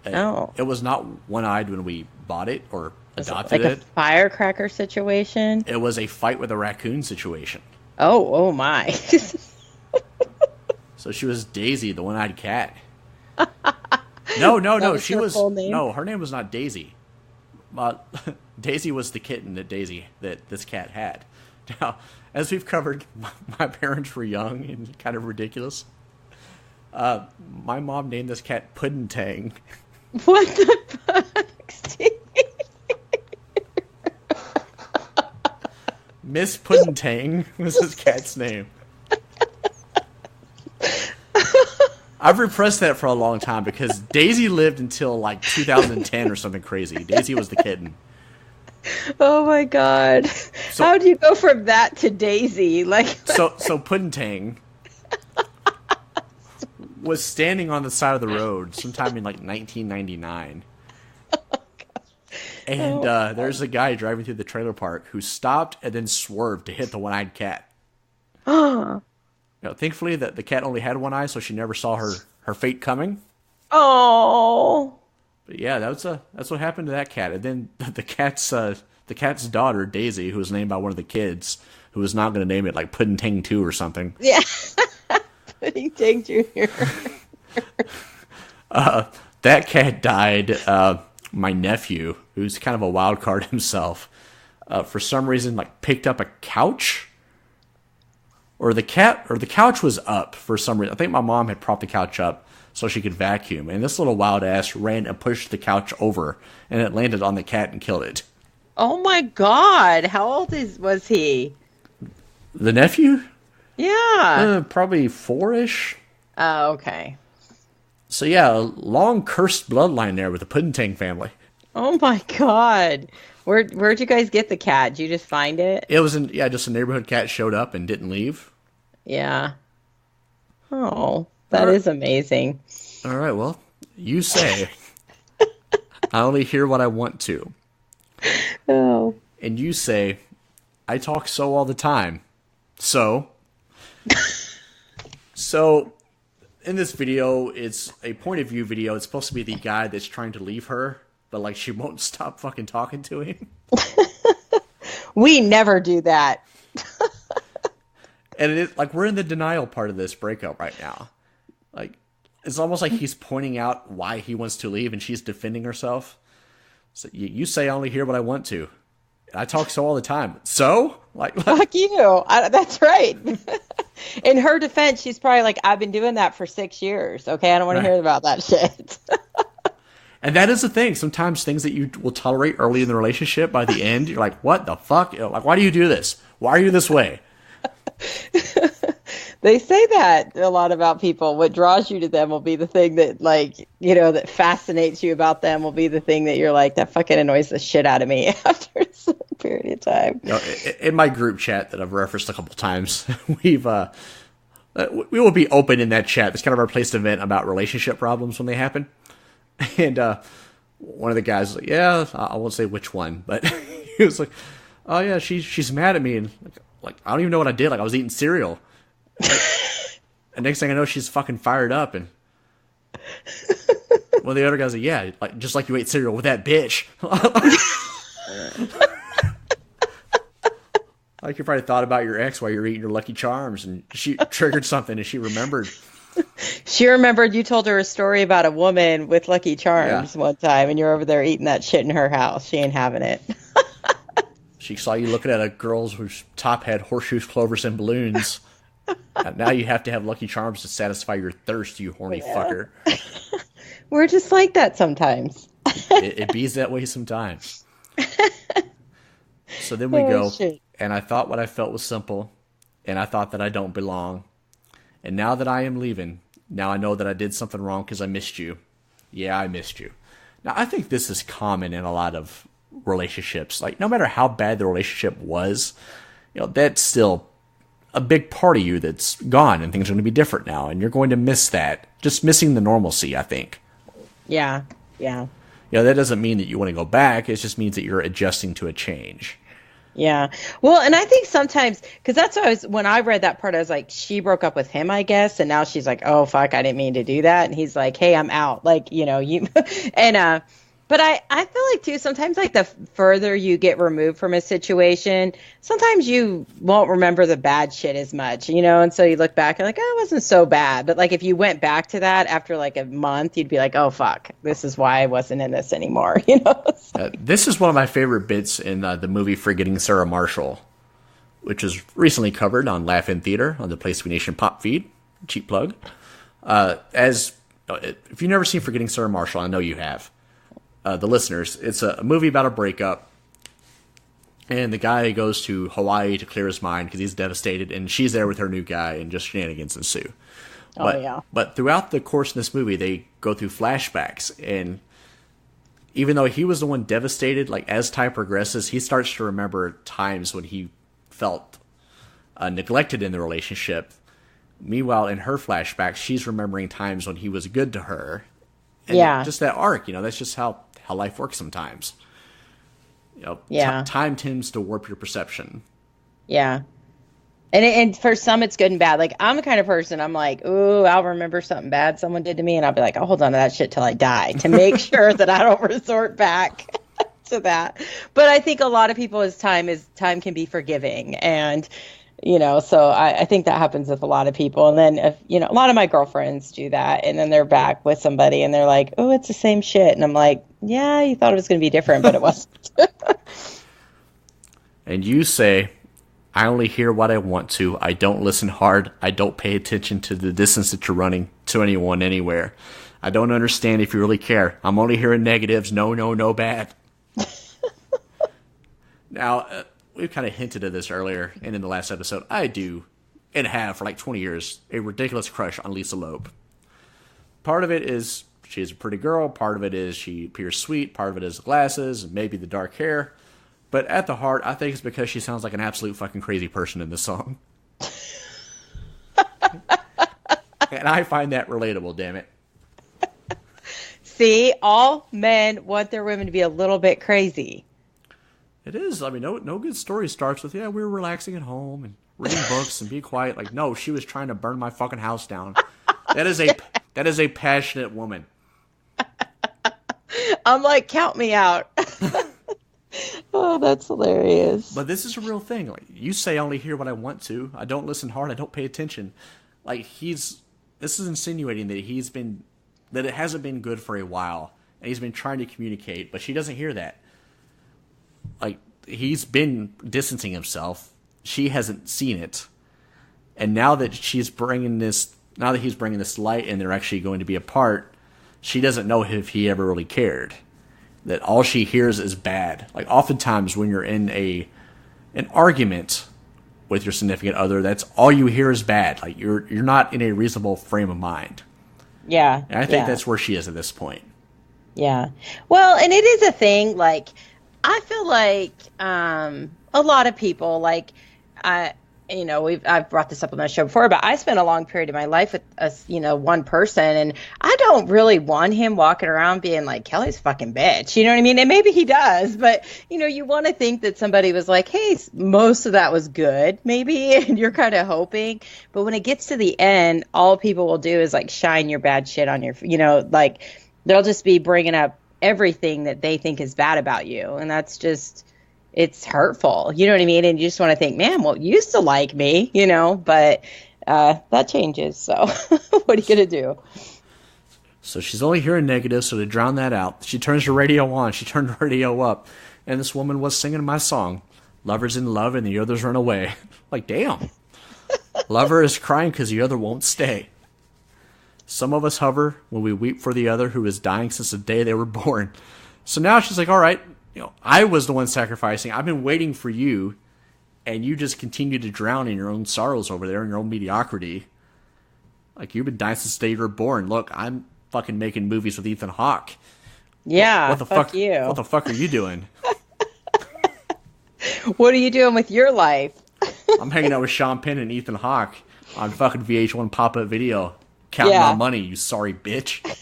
Oh. It was not one-eyed when we bought it or adopted like it. A firecracker situation? It was a fight with a raccoon situation. Oh my. So she was Daisy, the one-eyed cat. No. She was no. Her name was not Daisy. Daisy was the kitten that this cat had. Now, as we've covered, my parents were young and kind of ridiculous. My mom named this cat Pudentang. What the fuck, Steve? Miss Pudentang was his cat's name. I've repressed that for a long time because Daisy lived until like 2010 or something crazy. Daisy was the kitten. Oh my god. So, how do you go from that to Daisy? So Pudentang was standing on the side of the road sometime in like 1999. And there's a guy driving through the trailer park who stopped and then swerved to hit the one-eyed cat. Thankfully, the cat only had one eye, so she never saw her fate coming. Oh. But yeah, that's what happened to that cat. And then the cat's daughter, Daisy, who was named by one of the kids, who was not going to name it like Pudentang 2 or something. Yeah. Pudentang Jr. That cat died. My nephew, who's kind of a wild card himself, for some reason, like picked up a couch. Or the couch was up for some reason. I think my mom had propped the couch up so she could vacuum. And this little wild ass ran and pushed the couch over. And it landed on the cat and killed it. Oh my god. How old was he? The nephew? Yeah. Probably 4-ish. Oh, okay. So yeah, a long cursed bloodline there with the Pudentang family. Oh my god. Where'd you guys get the cat? Did you just find it? It was just a neighborhood cat showed up and didn't leave. Yeah. Oh, that is amazing. All right, well, you say. I only hear what I want to. Oh. And you say, I talk so all the time. So in this video, it's a point of view video. It's supposed to be the guy that's trying to leave her, but like she won't stop fucking talking to him. We never do that. And it is like we're in the denial part of this breakup right now. Like it's almost like he's pointing out why he wants to leave and she's defending herself. So you say I only hear what I want to. I talk so all the time. So? Fuck you. That's right. In her defense, she's probably like, I've been doing that for 6 years. Okay, I don't want to hear about that shit. And that is the thing. Sometimes things that you will tolerate early in the relationship, by the end, you're like, what the fuck? Like, why do you do this? Why are you this way? They say that a lot about people. What draws you to them will be the thing that, like, that fascinates you about them will be the thing that you're like, that fucking annoys the shit out of me after a certain period of time. In my group chat that I've referenced a couple times, we will be open in that chat. It's kind of our place to vent about relationship problems when they happen. And one of the guys was like, yeah, I won't say which one, but he was like, oh yeah, she's mad at me. And like, I don't even know what I did. Like, I was eating cereal. And next thing I know, she's fucking fired up. And one of the other guys like, yeah, like, just like you ate cereal with that bitch. Like, you probably thought about your ex while you were eating your Lucky Charms, and she triggered something and she remembered. She remembered you told her a story about a woman with Lucky Charms one time, and you're over there eating that shit in her house. She ain't having it. She saw you looking at a girl whose top had horseshoes, clovers, and balloons. And now you have to have Lucky Charms to satisfy your thirst, you horny fucker. We're just like that sometimes. It bees that way sometimes. So then we go, shit. And I thought what I felt was simple, and I thought that I don't belong. And now that I am leaving, now I know that I did something wrong because I missed you. Yeah, I missed you. Now, I think this is common in a lot of relationships. Like, no matter how bad the relationship was, that's still a big part of you that's gone, and things are going to be different now, and you're going to miss that. Just missing the normalcy, I think. Yeah. That doesn't mean that you want to go back. It just means that you're adjusting to a change. Yeah. Well, and I think sometimes, because that's what when I read that part, I was like, she broke up with him, I guess. And now she's like, oh, fuck, I didn't mean to do that. And he's like, hey, I'm out. Like, you, and, but I feel like too, sometimes like the further you get removed from a situation, sometimes you won't remember the bad shit as much, and so you look back and like, oh, it wasn't so bad. But like, if you went back to that after like a month, you'd be like, oh, fuck, this is why I wasn't in this anymore. This is one of my favorite bits in the movie Forgetting Sarah Marshall, which was recently covered on Laugh In Theater on the Place to Be Nation pop feed. Cheap plug. If you've never seen Forgetting Sarah Marshall, I know you have. The listeners, it's a movie about a breakup, and the guy goes to Hawaii to clear his mind because he's devastated, and she's there with her new guy, and just shenanigans ensue. But throughout the course of this movie, they go through flashbacks, and even though he was the one devastated, like, as time progresses, he starts to remember times when he felt neglected in the relationship. Meanwhile, in her flashbacks, she's remembering times when he was good to her. And just that arc, that's just how life works sometimes. Time tends to warp your perception. Yeah. And for some, it's good and bad. Like, I'm the kind of person, I'm like, ooh, I'll remember something bad someone did to me, and I'll be like, I'll hold on to that shit till I die to make sure that I don't resort back to that. But I think a lot of people's time can be forgiving. And, so I think that happens with a lot of people. And then, a lot of my girlfriends do that, and then they're back with somebody, and they're like, oh, it's the same shit. And I'm like, yeah, you thought it was going to be different, but it wasn't. And you say, I only hear what I want to. I don't listen hard. I don't pay attention to the distance that you're running to anyone, anywhere. I don't understand if you really care. I'm only hearing negatives. No bad. Now, we've kind of hinted at this earlier and in the last episode. I do, and have for like 20 years, a ridiculous crush on Lisa Loeb. Part of it is she's a pretty girl. Part of it is she appears sweet. Part of it is the glasses and maybe the dark hair. But at the heart, I think it's because she sounds like an absolute fucking crazy person in this song. And I find that relatable, damn it. See, all men want their women to be a little bit crazy. It is. I mean, no good story starts with, yeah, we were relaxing at home and reading books and be quiet. Like, no, she was trying to burn my fucking house down. That is a passionate woman. I'm like, count me out. Oh, that's hilarious. But this is a real thing. Like, you say I only hear what I want to. I don't listen hard. I don't pay attention. Like, this is insinuating that it hasn't been good for a while. And he's been trying to communicate, but she doesn't hear that. Like, he's been distancing himself. She hasn't seen it. And now that he's bringing this light and they're actually going to be apart, she doesn't know if he ever really cared. That all she hears is bad. Like, oftentimes when you're in an argument with your significant other, that's all you hear is bad. Like, you're not in a reasonable frame of mind. Yeah. And I think that's where she is at this point. Yeah. Well, and it is a thing, like, I feel like a lot of people, like, I've brought this up on the show before, but I spent a long period of my life with one person, and I don't really want him walking around being like, Kelly's a fucking bitch. You know what I mean? And maybe he does, but you want to think that somebody was like, hey, most of that was good, maybe, and you're kind of hoping. But when it gets to the end, all people will do is like shine your bad shit on your, like they'll just be bringing up everything that they think is bad about you, and that's just. It's hurtful, you know what I mean? And you just want to think, man, well, you used to like me, but that changes. So what are you going to do? So she's only hearing negative, so to drown that out, she turns the radio on. She turned the radio up, and this woman was singing my song, Lovers in Love and the Others Run Away. Like, damn. Lover is crying because the other won't stay. Some of us hover when we weep for the other who is dying since the day they were born. So now she's like, all right, I was the one sacrificing. I've been waiting for you, and you just continue to drown in your own sorrows over there, in your own mediocrity. Like, you've been dying since the day you were born. Look, I'm fucking making movies with Ethan Hawke. Yeah, what the fuck you. What the fuck are you doing? What are you doing with your life? I'm hanging out with Sean Penn and Ethan Hawke on fucking VH1 pop-up video, counting my money, you sorry bitch.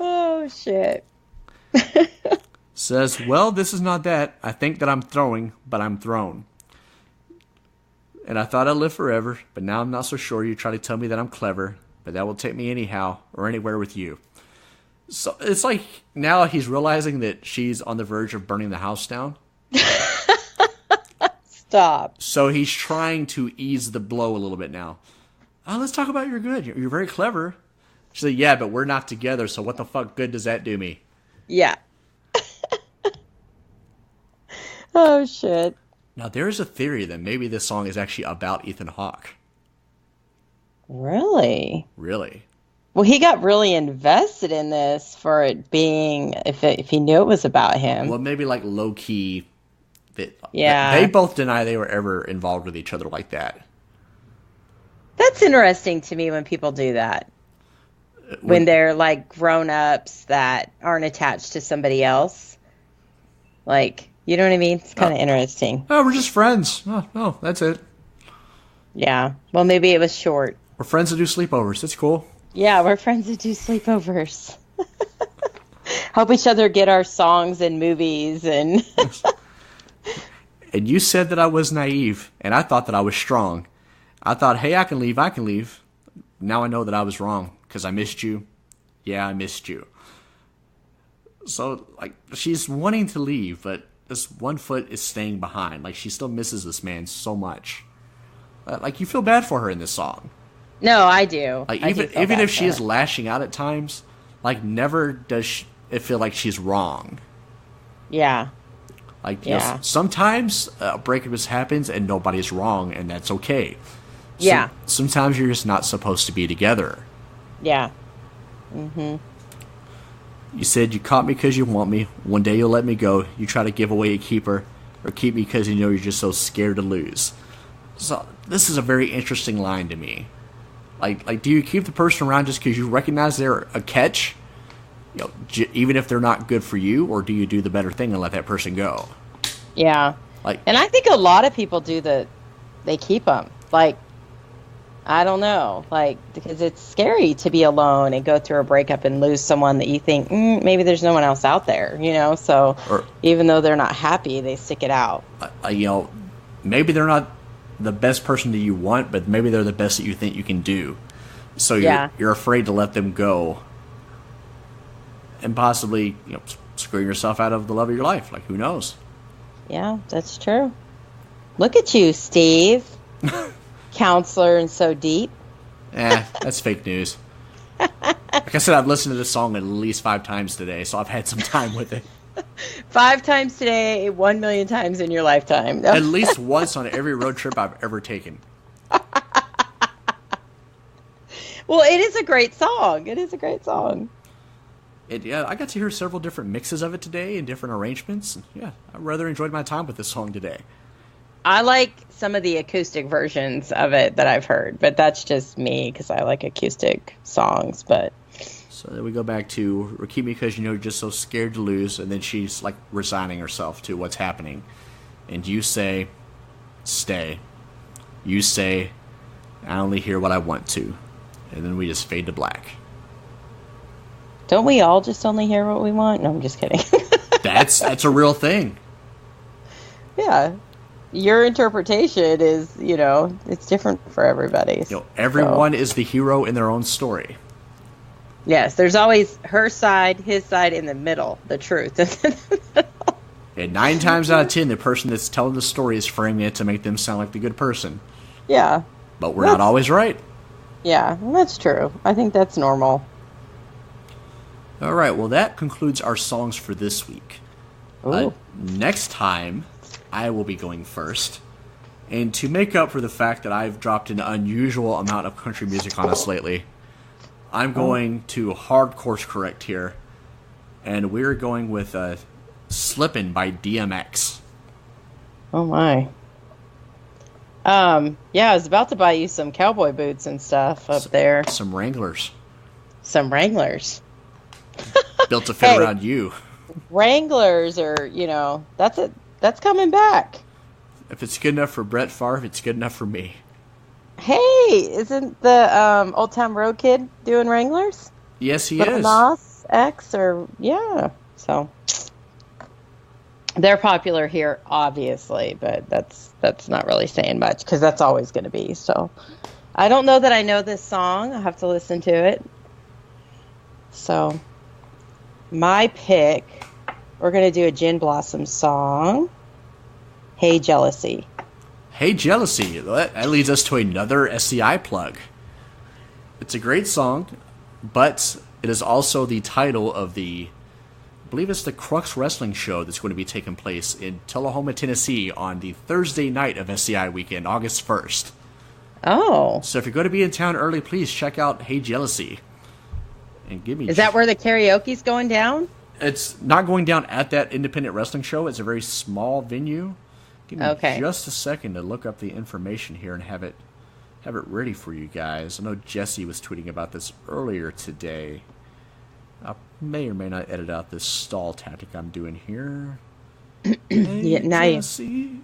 Oh, shit. Says, well, this is not that. I think that I'm throwing, but I'm thrown. And I thought I'd live forever, but now I'm not so sure. You try to tell me that I'm clever, but that will take me anyhow or anywhere with you. So it's like now he's realizing that she's on the verge of burning the house down. Stop. So he's trying to ease the blow a little bit now. Oh, let's talk about you're good. You're very clever. She's like, yeah, but we're not together, so what the fuck good does that do me? Yeah. Oh, shit. Now, there is a theory that maybe this song is actually about Ethan Hawke. Really? Really? Well, he got really invested in this for it being, if he knew it was about him. Well, maybe like low-key. Yeah. They both deny they were ever involved with each other like that. That's interesting to me when people do that. When they're like grown-ups that aren't attached to somebody else. Like, you know what I mean? It's kind of interesting. Oh, we're just friends. Oh, that's it. Yeah. Well, maybe it was short. We're friends that do sleepovers. That's cool. Yeah, we're friends that do sleepovers. Help each other get our songs and movies and... And you said that I was naive, and I thought that I was strong. I thought, hey, I can leave. Now I know that I was wrong, because I missed you. Yeah, I missed you. So, like, she's wanting to leave, but this one foot is staying behind. Like, she still misses this man so much. Like, you feel bad for her in this song. No, I do. Like, I even if she is lashing out at times, like, never does it feel like she's wrong. Yeah. Like, sometimes a breakup just happens and nobody's wrong, and that's okay. Yeah. Sometimes you're just not supposed to be together. Yeah. Mm-hmm. You said you caught me because you want me. One day you'll let me go. You try to give away a keeper, or keep me because you know you're just so scared to lose. So this is a very interesting line to me. Like, do you keep the person around just because you recognize they're a catch? Even if they're not good for you, or do you do the better thing and let that person go? Yeah. Like, and I think a lot of people do they keep them. Like, I don't know, like, because it's scary to be alone and go through a breakup and lose someone that you think maybe there's no one else out there, So even though they're not happy, they stick it out. Maybe they're not the best person that you want, but maybe they're the best that you think you can do. So you're afraid to let them go. And possibly, screwing yourself out of the love of your life. Like, who knows? Yeah, that's true. Look at you, Steve. Counselor and so deep. That's fake news. Like I said, I've listened to this song at least 5 times today, so I've had some time with it. 5 times today, 1 million times in your lifetime. No. At least once on every road trip I've ever taken. Well, it is a great song. It is a great song. Yeah, I got to hear several different mixes of it today and different arrangements. Yeah, I rather enjoyed my time with this song today. I like some of the acoustic versions of it that I've heard, but that's just me because I like acoustic songs. But so then we go back to keep me because you're just so scared to lose, and then she's like resigning herself to what's happening, and you say, "Stay." You say, "I only hear what I want to," and then we just fade to black. Don't we all just only hear what we want? No, I'm just kidding. That's a real thing. Yeah. Your interpretation is, it's different for everybody. Everyone is the hero in their own story. Yes, there's always her side, his side in the middle, the truth. And 9 times out of 10, the person that's telling the story is framing it to make them sound like the good person. Yeah. But we're not always right. Yeah, that's true. I think that's normal. All right, well, that concludes our songs for this week. Next time, I will be going first. And to make up for the fact that I've dropped an unusual amount of country music on us lately, I'm going to hard course correct here. And we're going with Slippin' by DMX. Oh, my. Yeah, I was about to buy you some cowboy boots and stuff up there. Some Wranglers. Some Wranglers. Built to fit around you. Wranglers are, that's coming back. If it's good enough for Brett Favre, it's good enough for me. Hey, isn't the Old Town Road Kid doing Wranglers? Yes, he Little is. Nas X so they're popular here, obviously, but that's not really saying much because that's always going to be. So I don't know that I know this song. I have to listen to it. So my pick, we're going to do a Gin Blossom song. Hey Jealousy. Hey Jealousy. That leads us to another SCI plug. It's a great song, but it is also the title of I believe it's the Crux Wrestling show that's going to be taking place in Tullahoma, Tennessee on the Thursday night of SCI weekend, August 1st. Oh. So if you're going to be in town early, please check out Hey Jealousy. And give me. Is that where the karaoke's going down? It's not going down at that independent wrestling show. It's a very small venue. Give me just a second to look up the information here and have it ready for you guys. I know Jesse was tweeting about this earlier today. I may or may not edit out this stall tactic I'm doing here. Yeah, now Jesse.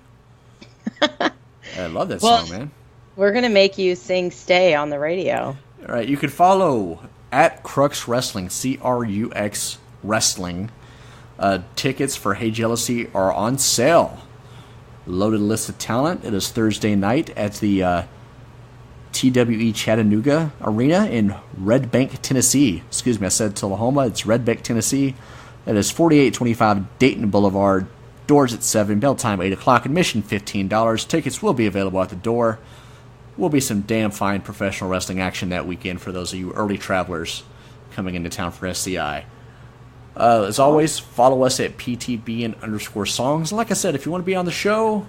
I love that song, man. We're going to make you sing Stay on the radio. All right, you can follow at Crux Wrestling, CRUX Wrestling. Tickets for Hey Jealousy are on sale. Loaded list of talent. It is Thursday night at the TWE Chattanooga Arena in Red Bank, Tennessee. Excuse me, I said Tullahoma. It's Red Bank, Tennessee. That is 4825 Dayton Boulevard. Doors at 7, bell time 8 o'clock, admission $15. Tickets will be available at the door. Will be some damn fine professional wrestling action that weekend for those of you early travelers coming into town for SCI. As always, follow us at PTB_songs. Like I said, if you want to be on the show,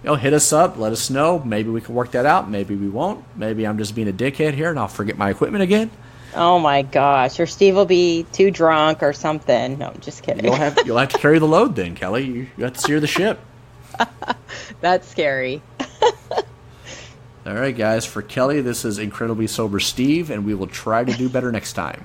hit us up, let us know. Maybe we can work that out. Maybe we won't. Maybe I'm just being a dickhead here and I'll forget my equipment again. Oh my gosh. Or Steve will be too drunk or something. No, I'm just kidding. You'll have to carry the load then, Kelly. You have to steer the ship. That's scary. All right, guys. For Kelly, this is Incredibly Sober Steve, and we will try to do better next time.